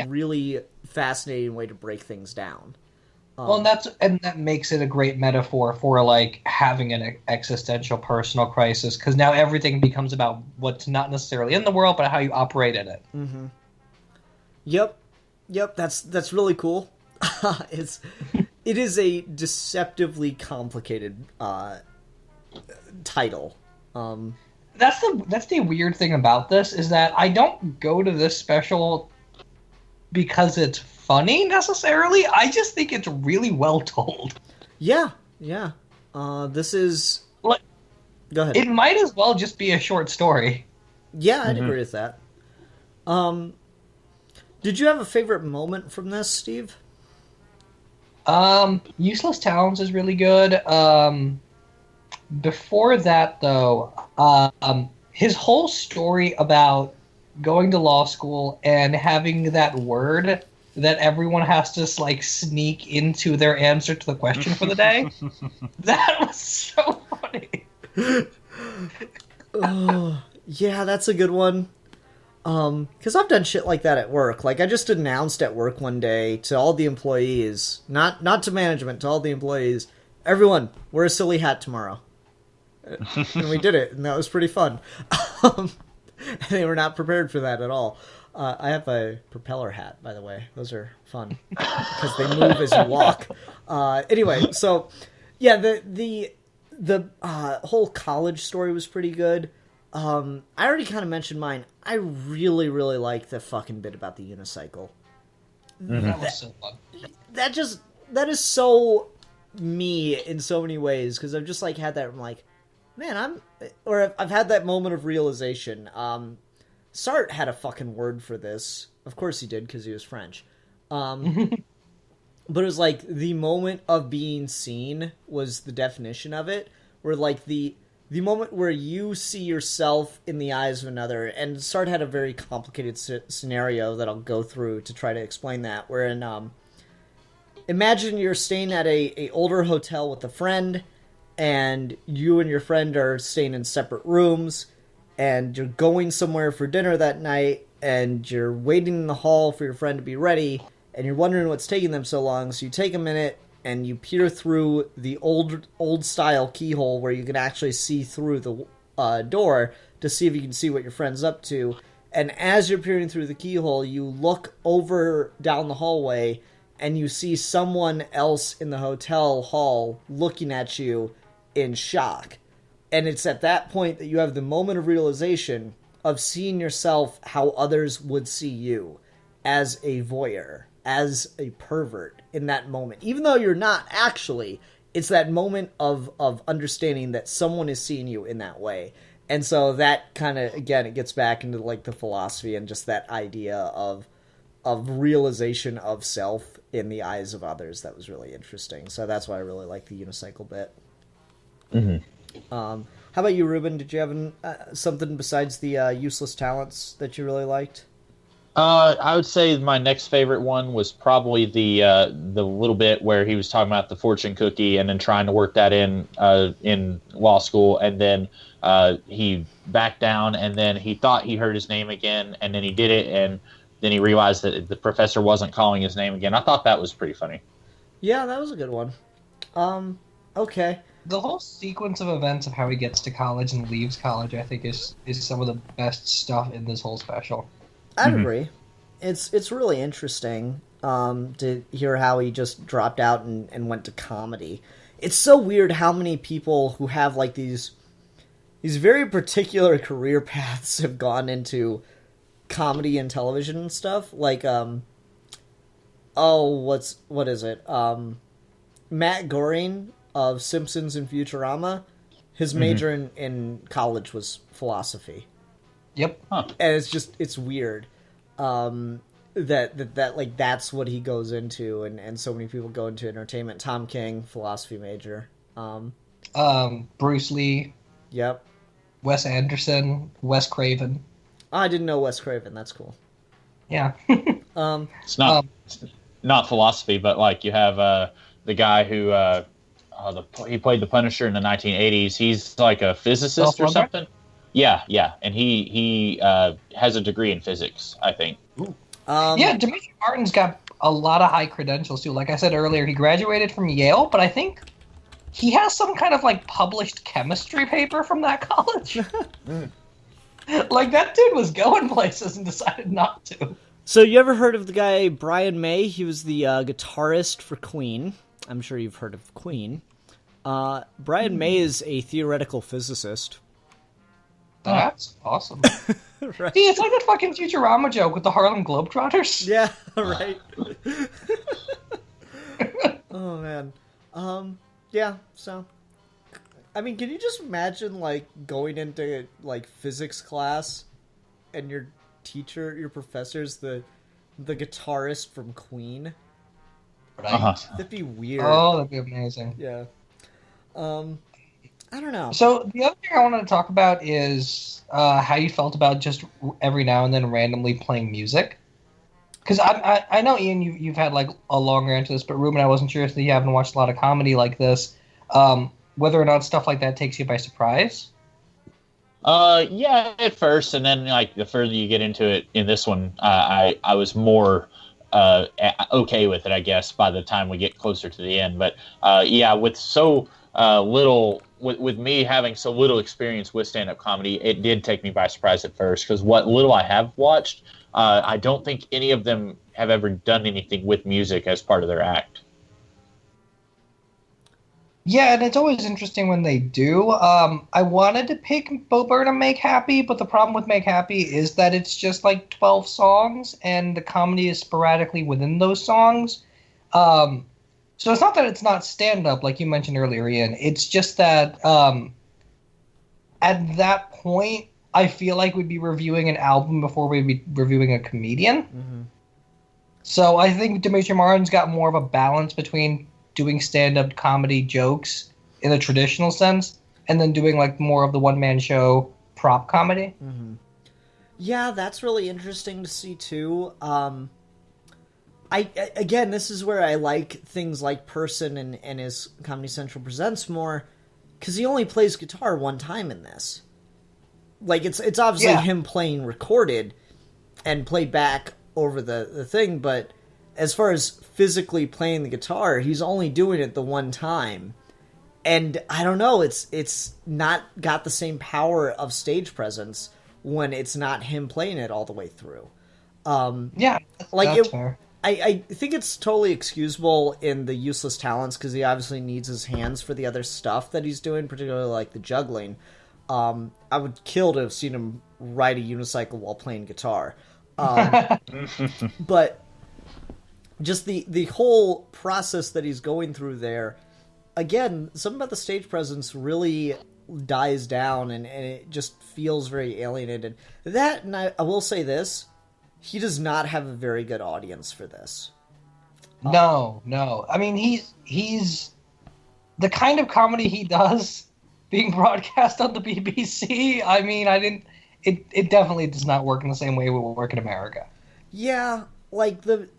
really fascinating way to break things down. Well, and that makes it a great metaphor for like having an existential personal crisis, because now everything becomes about what's not necessarily in the world, but how you operate in it. Mm-hmm. Yep. That's really cool. It's it is a deceptively complicated title. That's the weird thing about this, is that I don't go to this special because it's funny necessarily. I just think it's really well told. Yeah. This is... Go ahead. It might as well just be a short story. Yeah, I'd agree with that. Did you have a favorite moment from this, Steve? Useless Talents is really good. Before that, though, his whole story about going to law school and having that word that everyone has to like sneak into their answer to the question for the day, that was so funny. Oh, yeah, that's a good one. Because I've done shit like that at work. Like, I just announced at work one day to all the employees, not to management, to all the employees, everyone, wear a silly hat tomorrow. And we did it, and that was pretty fun. They were not prepared for that at all. I have a propeller hat, by the way. Those are fun because they move as you walk. Anyway, so yeah, the whole college story was pretty good. I already kind of mentioned mine. I really, really like the fucking bit about the unicycle. That was so fun. That is so me in so many ways, because I've just like had that. I'm like, man, I've had that moment of realization. Sartre had a fucking word for this. Of course he did, because he was French. But it was like the moment of being seen was the definition of it. Where like the moment where you see yourself in the eyes of another. And Sartre had a very complicated scenario that I'll go through to try to explain that. Wherein, imagine you're staying at a older hotel with a friend, and you and your friend are staying in separate rooms, and you're going somewhere for dinner that night, and you're waiting in the hall for your friend to be ready, and you're wondering what's taking them so long, so you take a minute, and you peer through the old-style keyhole where you can actually see through the door to see if you can see what your friend's up to, and as you're peering through the keyhole, you look over down the hallway, and you see someone else in the hotel hall looking at you in shock. And it's at that point that you have the moment of realization of seeing yourself how others would see you, as a voyeur, as a pervert in that moment. Even though you're not actually, it's that moment of understanding that someone is seeing you in that way. And so that kind of, again, it gets back into like the philosophy and just that idea of realization of self in the eyes of others. That was really interesting. So that's why I really like the unicycle bit. Mm-hmm. How about you, Ruben? Did you have something besides the useless talents that you really liked? I would say my next favorite one was probably the little bit where he was talking about the fortune cookie and then trying to work that in law school, and then he backed down, and then he thought he heard his name again, and then he did it, and then he realized that the professor wasn't calling his name again. I thought that was pretty funny. Yeah, that was a good one. Okay. The whole sequence of events of how he gets to college and leaves college, I think, is some of the best stuff in this whole special. I'd agree. It's really interesting to hear how he just dropped out and went to comedy. It's so weird how many people who have like these very particular career paths have gone into comedy and television and stuff. Like, what is it? Matt Groening of Simpsons and Futurama, his major in college was philosophy. Yep. Huh. And it's weird that like that's what he goes into, and so many people go into entertainment. Tom King, philosophy major. Bruce Lee. Yep. Wes Anderson. Wes Craven. Oh, I didn't know Wes Craven. That's cool. Yeah. It's not philosophy, but like you have the guy who he played the Punisher in the 1980s. He's like a physicist or something. Yeah, and he has a degree in physics, I think. Yeah, Demetri Martin's got a lot of high credentials too. Like I said earlier, he graduated from Yale, but I think he has some kind of like published chemistry paper from that college. Like that dude was going places and decided not to. So you ever heard of the guy Brian May? He was the guitarist for Queen. I'm sure you've heard of Queen. Brian May is a theoretical physicist. That's awesome. Right. See, it's like that fucking Futurama joke with the Harlem Globetrotters. Yeah, right. Oh, man. Yeah, so... I mean, can you just imagine, like, going into, like, physics class and your teacher, your professor's the guitarist from Queen? Right. That'd be weird. Oh, that'd be amazing. Yeah. I don't know. So the other thing I wanted to talk about is how you felt about just every now and then randomly playing music. Because I know, Ian, you've had like a longer into this, but Ruben, I wasn't sure if you haven't watched a lot of comedy like this. Whether or not stuff like that takes you by surprise. Yeah, at first, and then like the further you get into it in this one, I was more okay with it, I guess, by the time we get closer to the end. But yeah, with so little, with me having so little experience with stand-up comedy, it did take me by surprise at first, because what little I have watched, I don't think any of them have ever done anything with music as part of their act. Yeah, and it's always interesting when they do. I wanted to pick Bo Burnham Make Happy, but the problem with Make Happy is that it's just like 12 songs, and the comedy is sporadically within those songs. So it's not that it's not stand-up, like you mentioned earlier, Ian. It's just that at that point, I feel like we'd be reviewing an album before we'd be reviewing a comedian. Mm-hmm. So I think Demetri Martin's got more of a balance between doing stand-up comedy jokes in a traditional sense, and then doing like more of the one-man show prop comedy. Mm-hmm. Yeah, that's really interesting to see too. Again, this is where I like things like Person and his Comedy Central Presents more, because he only plays guitar one time in this. Like, it's obviously him playing recorded and played back over the thing, but as far as physically playing the guitar, he's only doing it the one time. And I don't know, it's not got the same power of stage presence when it's not him playing it all the way through. Yeah, like that's fair. I think it's totally excusable in the Useless Talents, because he obviously needs his hands for the other stuff that he's doing, particularly like the juggling. I would kill to have seen him ride a unicycle while playing guitar. But just the whole process that he's going through there, again, something about the stage presence really dies down, and it just feels very alienated. That, and I will say this, he does not have a very good audience for this. No. I mean, he's the kind of comedy he does being broadcast on the BBC. I mean, it definitely does not work in the same way it would work in America. Yeah, like the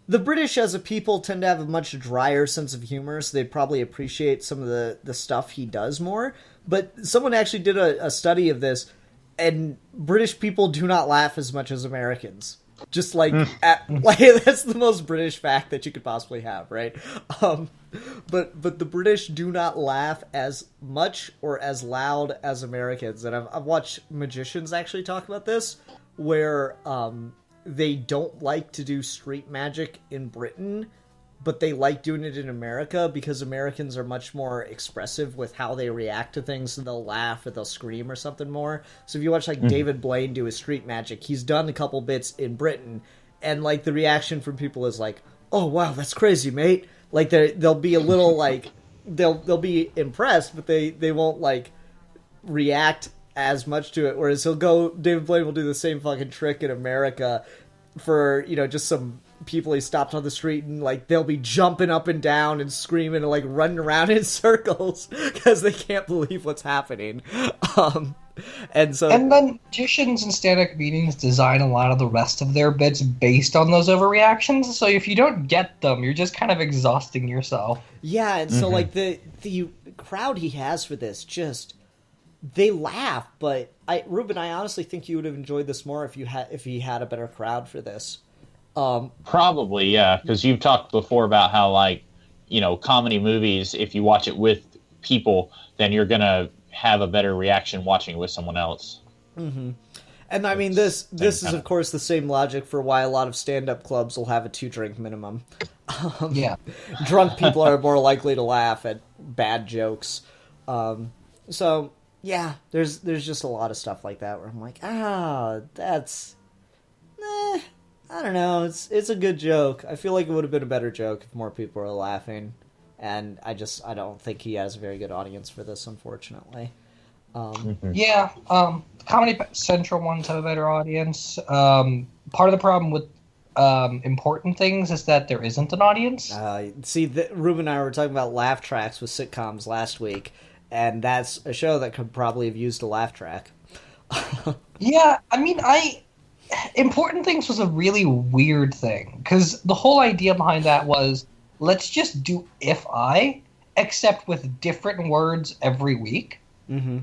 British as a people tend to have a much drier sense of humor, so they'd probably appreciate some of the stuff he does more. But someone actually did a study of this, and British people do not laugh as much as Americans. Just like, like that's the most British fact that you could possibly have, right? But the British do not laugh as much or as loud as Americans. And I've watched magicians actually talk about this, where they don't like to do street magic in Britain, but they like doing it in America because Americans are much more expressive with how they react to things, so they'll laugh or they'll scream or something more. So if you watch like David Blaine do his street magic, he's done a couple bits in Britain, and like the reaction from people is like, "Oh wow, that's crazy, mate!" Like they'll be a little like they'll be impressed, but they won't like react as much to it. Whereas David Blaine will do the same fucking trick in America for, you know, just some people he stopped on the street, and like they'll be jumping up and down and screaming and like running around in circles because they can't believe what's happening. And then magicians and stand-up comedians design a lot of the rest of their bits based on those overreactions. So if you don't get them, you're just kind of exhausting yourself. Yeah, and so like the crowd he has for this, just they laugh. But Ruben, I honestly think you would have enjoyed this more if he had a better crowd for this. Probably, yeah, because you've talked before about how, like, you know, comedy movies, if you watch it with people, then you're gonna have a better reaction watching it with someone else. Mm-hmm. And I mean, this is, of course, the same logic for why a lot of stand-up clubs will have a 2-drink minimum. Yeah. Drunk people are more likely to laugh at bad jokes. So, yeah, there's just a lot of stuff like that where I'm like, that's... I don't know, it's a good joke. I feel like it would have been a better joke if more people were laughing. And I don't think he has a very good audience for this, unfortunately. Yeah, Comedy Central ones have a better audience. Part of the problem with Important Things is that there isn't an audience. Ruben and I were talking about laugh tracks with sitcoms last week, and that's a show that could probably have used a laugh track. Yeah, I mean, Important Things was a really weird thing, because the whole idea behind that was, let's just do If I, except with different words every week. Mm-hmm.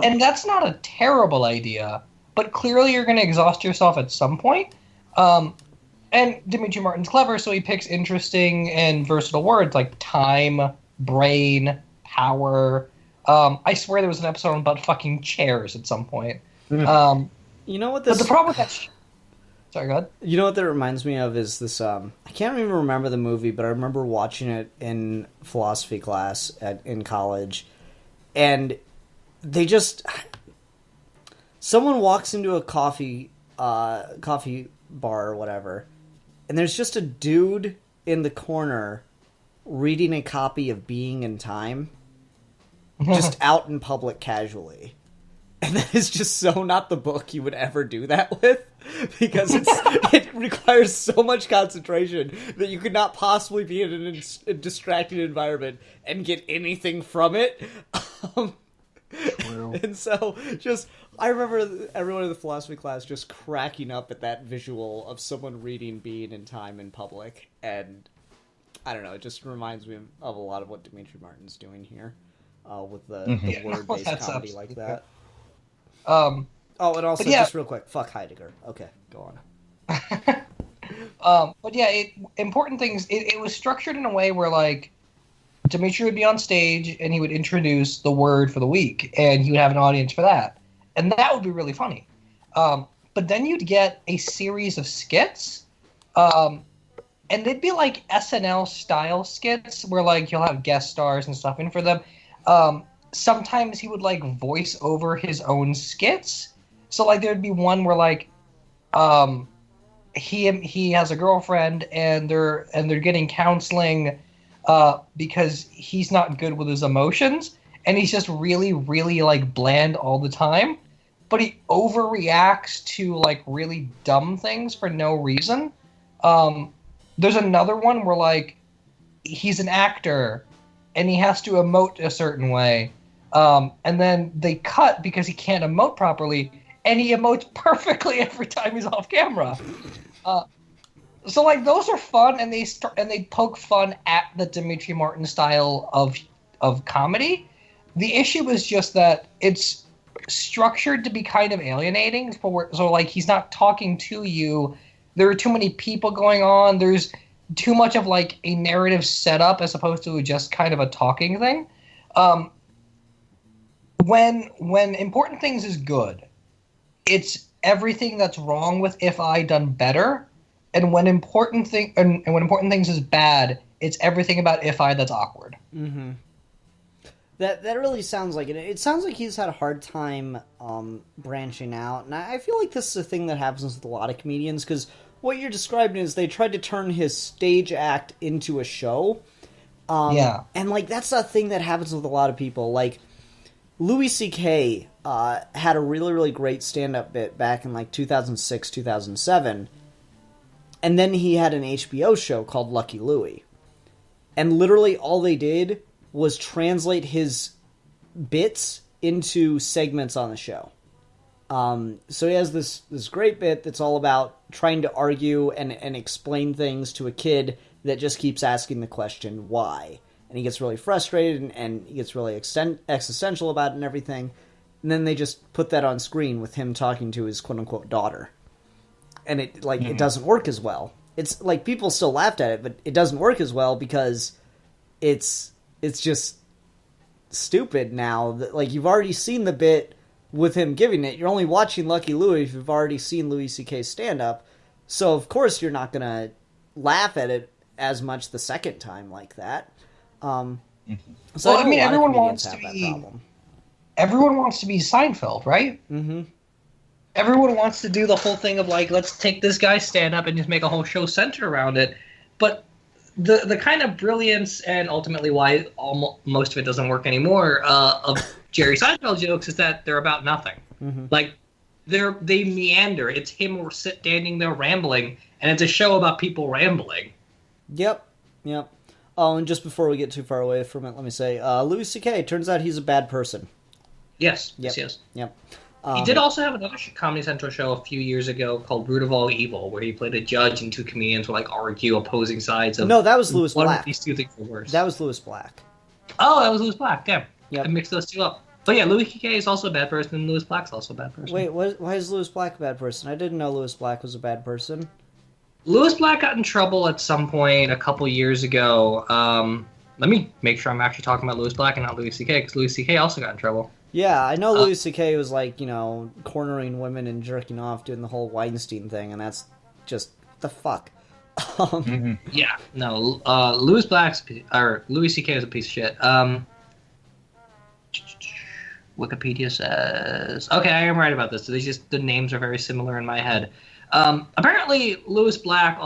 And that's not a terrible idea, but clearly you're going to exhaust yourself at some point. And Dimitri Martin's clever, so he picks interesting and versatile words like time, brain, power. I swear there was an episode about fucking chairs at some point. You know what this... But the problem with that... Sorry, go ahead. You know what that reminds me of is this... I can't even remember the movie, but I remember watching it in philosophy class in college. And... they just... someone walks into a coffee bar or whatever, and there's just a dude in the corner reading a copy of Being in Time, just out in public casually. And that is just so not the book you would ever do that with, because it requires so much concentration that you could not possibly be in a distracting environment and get anything from it. And so, I remember everyone in the philosophy class just cracking up at that visual of someone reading Being in Time in public, and I don't know, it just reminds me of a lot of what Dimitri Martin's doing here, with the word-based comedy like that. And also, just real quick, fuck Heidegger. Okay, go on. But yeah, Important Things, it was structured in a way where, like, Dimitri would be on stage, and he would introduce the word for the week, and he would have an audience for that. And that would be really funny. But then you'd get a series of skits, and they'd be like SNL-style skits, where, like, you'll have guest stars and stuff in for them. Sometimes he would, like, voice over his own skits. So, like, there'd be one where, like, he has a girlfriend, and they're getting counseling, because he's not good with his emotions, and he's just really, really, like, bland all the time, but he overreacts to, like, really dumb things for no reason. There's another one where, like, he's an actor, and he has to emote a certain way, and then they cut because he can't emote properly, and he emotes perfectly every time he's off camera. So, like, those are fun, and they poke fun at the Dimitri Martin style of comedy. The issue is just that it's structured to be kind of alienating. So, like, he's not talking to you. There are too many people going on. There's too much of, like, a narrative setup as opposed to just kind of a talking thing. When Important Things is good, it's everything that's wrong with If I done better. And when Important Things is bad, it's everything about If I that's awkward. Mm-hmm. That really sounds like it. It sounds like he's had a hard time branching out, and I feel like this is a thing that happens with a lot of comedians, because what you're describing is they tried to turn his stage act into a show. And, like, that's a thing that happens with a lot of people. Like, Louis C.K. Had a really, really great stand-up bit back in, like, 2006, 2007. And then he had an HBO show called Lucky Louie. And literally all they did was translate his bits into segments on the show. So he has this great bit that's all about trying to argue and explain things to a kid that just keeps asking the question, why? And he gets really frustrated and he gets really existential about it and everything. And then they just put that on screen with him talking to his quote-unquote daughter. And it doesn't work as well. It's like people still laughed at it, but it doesn't work as well because it's just stupid now. Like, you've already seen the bit with him giving it. You're only watching Lucky Louie if you've already seen Louis C.K. stand up. So, of course, you're not going to laugh at it as much the second time like that. So well, I mean, everyone wants to be Seinfeld, right? Mm-hmm. Everyone wants to do the whole thing of, like, let's take this guy's stand-up and just make a whole show centered around it. But the kind of brilliance and ultimately why most of it doesn't work anymore of Jerry Seinfeld jokes is that they're about nothing. Mm-hmm. Like, they meander. It's him standing there rambling, and it's a show about people rambling. Yep. Oh, and just before we get too far away from it, let me say, Louis C.K., turns out he's a bad person. Yes. Yep. Yes. Yep. He did also have another Comedy Central show a few years ago called Root of All Evil, where he played a judge and two comedians would, like, argue opposing sides of... No, that was Louis Black. One Black. of these two things are worse. That was Louis Black. Oh, that was Louis Black. Damn. Yep. I mixed those two up. But yeah, Louis C.K. is also a bad person, and Louis Black's also a bad person. Wait, why is Louis Black a bad person? I didn't know Louis Black was a bad person. Louis Black got in trouble at some point a couple years ago. Let me make sure I'm actually talking about Louis Black and not Louis C.K., because Louis C.K. also got in trouble. Yeah, I know Louis C.K. was, like, cornering women and jerking off, doing the whole Weinstein thing, and that's just, the fuck? Yeah, no, Louis C.K. is a piece of shit. Wikipedia says... Okay, I am right about this. So the names are very similar in my head. Apparently, Louis Black,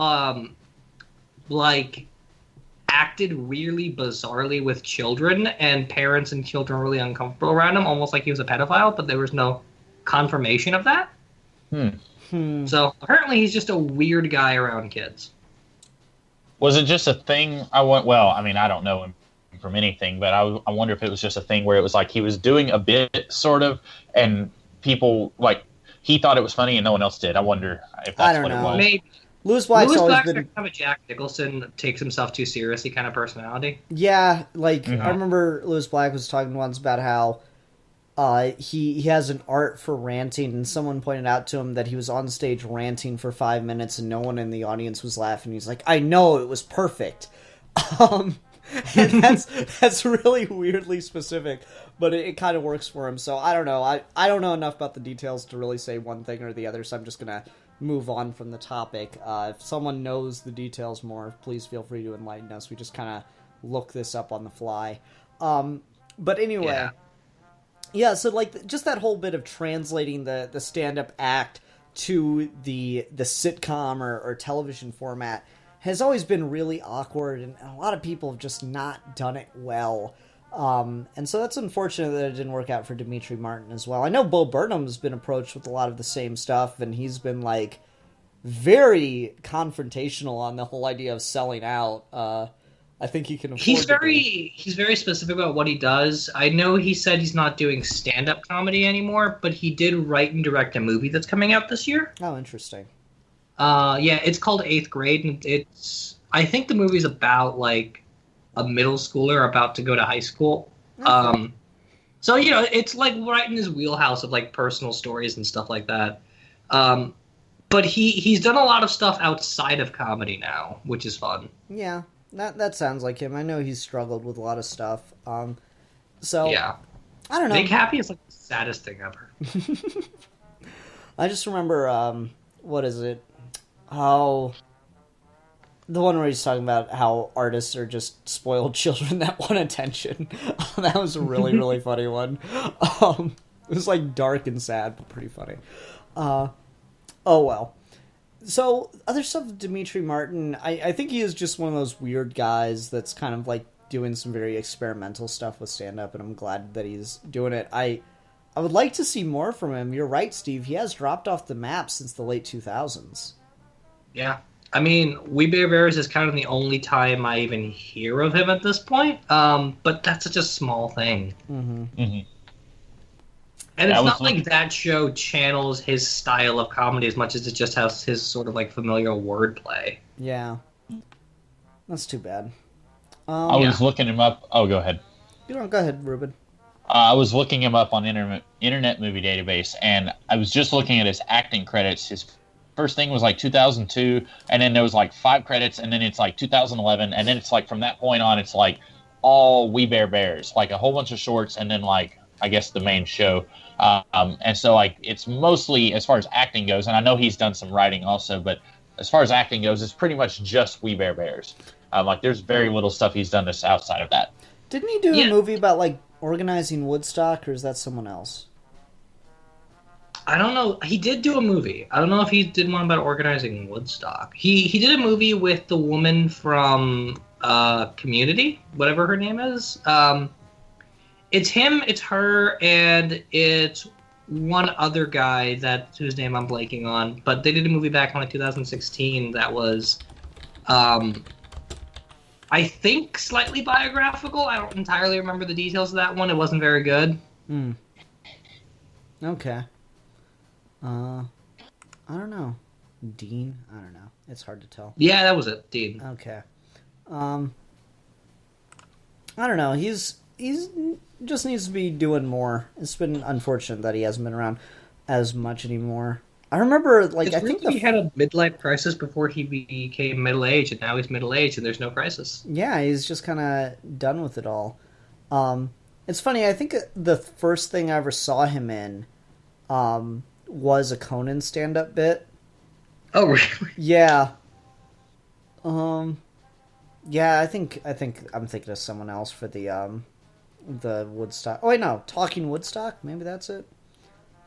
acted really bizarrely with children, and parents and children were really uncomfortable around him, almost like he was a pedophile, but there was no confirmation of that. So, apparently he's just a weird guy around kids. Was it just a thing? I don't know him from anything, but I wonder if it was just a thing where it was like he was doing a bit, sort of, and people, like, he thought it was funny and no one else did. I wonder if that's what it was. Maybe. Louis Black's always Black's been... kind of a Jack Nicholson, takes himself too seriously kind of personality. Yeah, like, I remember Louis Black was talking once about how he has an art for ranting, and someone pointed out to him that he was on stage ranting for 5 minutes and no one in the audience was laughing. He's like, I know, it was perfect. And that's really weirdly specific, but it kind of works for him. So I don't know. I don't know enough about the details to really say one thing or the other, so I'm just going to move on from the topic. If someone knows the details more, please feel free to enlighten us. We just kind of look this up on the fly. But anyway, yeah, so like just that whole bit of translating the stand-up act to the sitcom or television format has always been really awkward, and a lot of people have just not done it well. And so that's unfortunate that it didn't work out for Dimitri Martin as well. I know Bo Burnham's been approached with a lot of the same stuff, and he's been, like, very confrontational on the whole idea of selling out. I think he can afford He's very specific about what he does. I know he said he's not doing stand-up comedy anymore, but he did write and direct a movie that's coming out this year. Oh, interesting. Yeah, it's called 8th Grade, and I think the movie's about, like, a middle schooler about to go to high school. Okay. So, it's, like, right in his wheelhouse of, like, personal stories and stuff like that. But he's done a lot of stuff outside of comedy now, which is fun. Yeah, that sounds like him. I know he's struggled with a lot of stuff. So, yeah. I don't know. Big Happy is, like, the saddest thing ever. I just remember, what is it? How the one where he's talking about how artists are just spoiled children that want attention. That was a really, really funny one. It was like dark and sad, but pretty funny. Oh well. So other stuff with Dimitri Martin, I think he is just one of those weird guys that's kind of like doing some very experimental stuff with stand-up, and I'm glad that he's doing it. I would like to see more from him. You're right, Steve. He has dropped off the map since the late 2000s. Yeah. I mean, We Bear Bears is kind of the only time I even hear of him at this point. But that's such a small thing. Mm-hmm. Mm-hmm. And it's not like that show channels his style of comedy as much as it just has his sort of like familiar wordplay. Yeah. That's too bad. I was looking him up. Oh, go ahead. Go ahead, Ruben. I was looking him up on Internet Movie Database, and I was just looking at his acting credits. His first thing was like 2002, and then there was like 5 credits, and then it's like 2011, and then it's like from that point on, it's like all We Bear Bears, like a whole bunch of shorts, and then like I guess the main show. And so like it's mostly as far as acting goes, and I know he's done some writing also, but as far as acting goes, it's pretty much just We Bare Bears. Like there's very little stuff he's done that's outside of that. Didn't he do a movie about like organizing Woodstock, or is that someone else? I don't know. He did do a movie. I don't know if he did one about organizing Woodstock. He did a movie with the woman from Community, whatever her name is. It's him, it's her, and it's one other guy whose name I'm blanking on. But they did a movie back in like 2016 that was, I think, slightly biographical. I don't entirely remember the details of that one. It wasn't very good. Okay. I don't know. Dean? I don't know. It's hard to tell. Yeah, that was it, Dean. Okay. I don't know. He's just needs to be doing more. It's been unfortunate that he hasn't been around as much anymore. I remember, like, I think he had a midlife crisis before he became middle-aged, and now he's middle-aged, and there's no crisis. Yeah, he's just kind of done with it all. It's funny. I think the first thing I ever saw him in was a Conan stand-up bit. Oh, really? Yeah. Yeah, I think I'm thinking of someone else for the Woodstock. Oh wait, no, Talking Woodstock. Maybe that's it.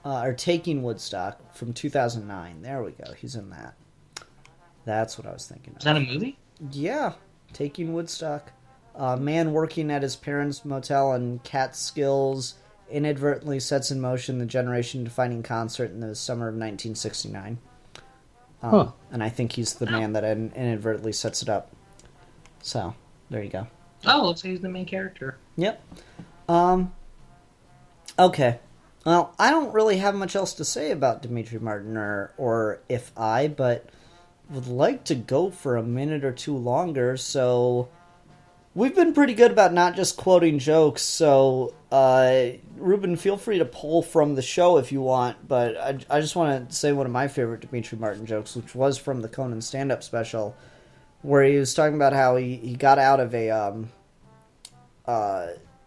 Or Taking Woodstock from 2009. There we go. He's in that. That's what I was thinking of. Is that a movie? Yeah, Taking Woodstock. A man working at his parents' motel in Catskills inadvertently sets in motion the generation-defining concert in the summer of 1969. And I think he's the man that inadvertently sets it up. So, there you go. Oh, looks like he's the main character. Yep. Okay. Well, I don't really have much else to say about Demetri Martin or If I, but would like to go for a minute or two longer, so we've been pretty good about not just quoting jokes, so Ruben, feel free to pull from the show if you want, but I just want to say one of my favorite Demetri Martin jokes, which was from the Conan stand-up special, where he was talking about how he got out of a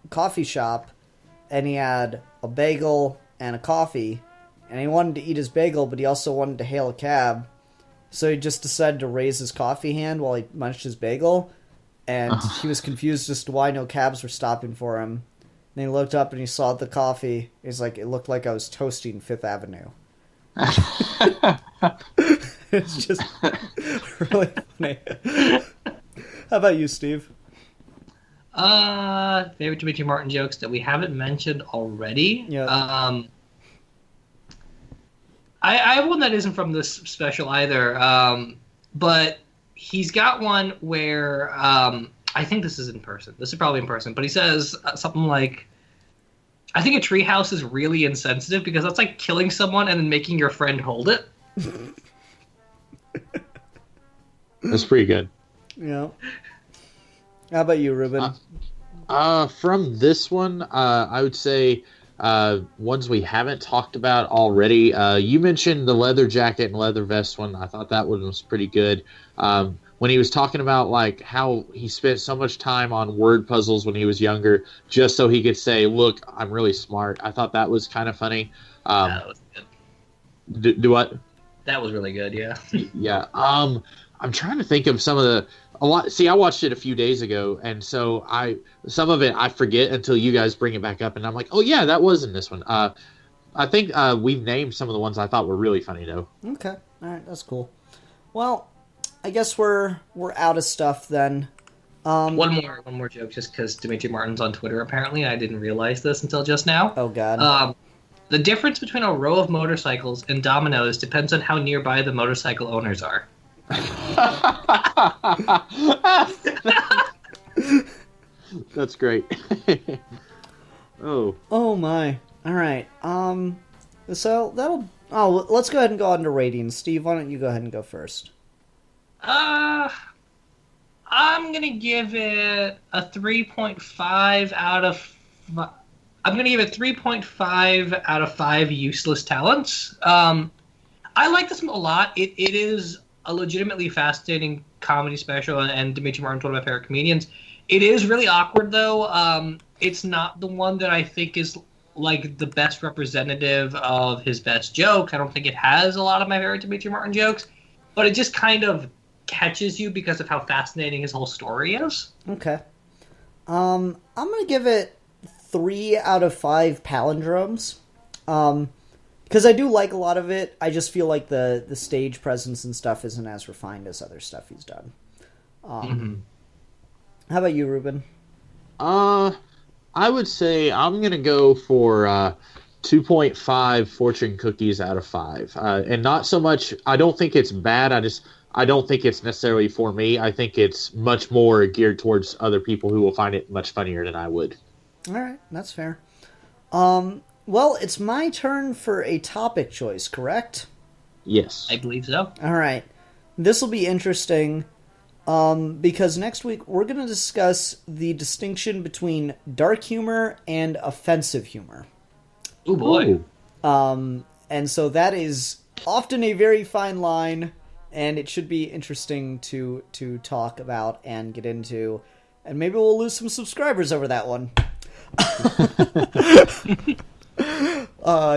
coffee shop, and he had a bagel and a coffee, and he wanted to eat his bagel, but he also wanted to hail a cab, so he just decided to raise his coffee hand while he munched his bagel, and he was confused as to why no cabs were stopping for him. And he looked up and he saw the coffee. He's like, it looked like I was toasting Fifth Avenue. It's just really funny. How about you, Steve? Favorite Demetri Martin jokes that we haven't mentioned already. Yeah. I have one that isn't from this special either. But he's got one where I think this is in person. This is probably in person. But he says something like, I think a treehouse is really insensitive because that's like killing someone and then making your friend hold it. That's pretty good. Yeah. How about you, Ruben? From this one, I would say ones we haven't talked about already. You mentioned the leather jacket and leather vest one. I thought that one was pretty good. When he was talking about like how he spent so much time on word puzzles when he was younger, just so he could say, "Look, I'm really smart." I thought that was kind of funny. That was good. Do what? That was really good. Yeah. Yeah. I'm trying to think of a lot. See, I watched it a few days ago, and so some of it I forget until you guys bring it back up, and I'm like, oh yeah, that was in this one. I think we've named some of the ones I thought were really funny though. Okay, all right, that's cool. Well, I guess we're out of stuff then. One more joke, just because Demetri Martin's on Twitter. Apparently, I didn't realize this until just now. Oh God. The difference between a row of motorcycles and dominoes depends on how nearby the motorcycle owners are. That's great. Oh my. All right. So that'll. Oh, let's go ahead and go on to ratings. Steve, why don't you go ahead and go first? I'm gonna give it a 3.5 out of. I'm gonna give it 3.5 out of 5 useless talents. I like this a lot. It is a legitimately fascinating comedy special, and Demetri Martin's one of my favorite comedians. It is really awkward, though. It's not the one that I think is like the best representative of his best jokes. I don't think it has a lot of my favorite Dimitri Martin jokes, but it just kind of catches you because of how fascinating his whole story is. Okay. I'm gonna give it 3 out of 5 palindromes. Because I do like a lot of it. I just feel like the stage presence and stuff isn't as refined as other stuff he's done. How about you, Ruben? I would say I'm gonna go for 2.5 fortune cookies out of 5, and not so much. I don't think it's bad. I don't think it's necessarily for me. I think it's much more geared towards other people who will find it much funnier than I would. All right, that's fair. Well, it's my turn for a topic choice, correct? Yes. I believe so. All right. This will be interesting because next week we're going to discuss the distinction between dark humor and offensive humor. Oh boy. And so that is often a very fine line, and it should be interesting to talk about and get into. And maybe we'll lose some subscribers over that one.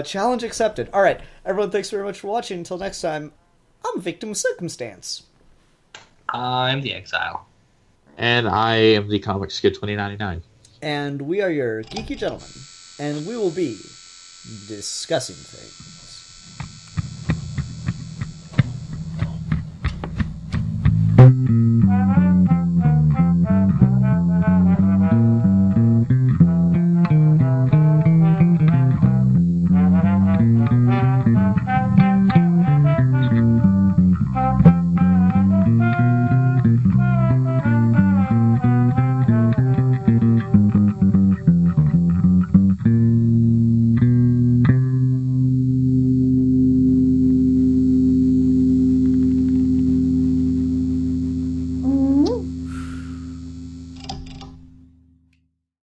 Challenge accepted. All right, everyone, thanks very much for watching. Until next time, I'm a victim of circumstance. I'm the Exile. And I am the Comics Kid 2099. And we are your Geeky Gentlemen. And we will be discussing things.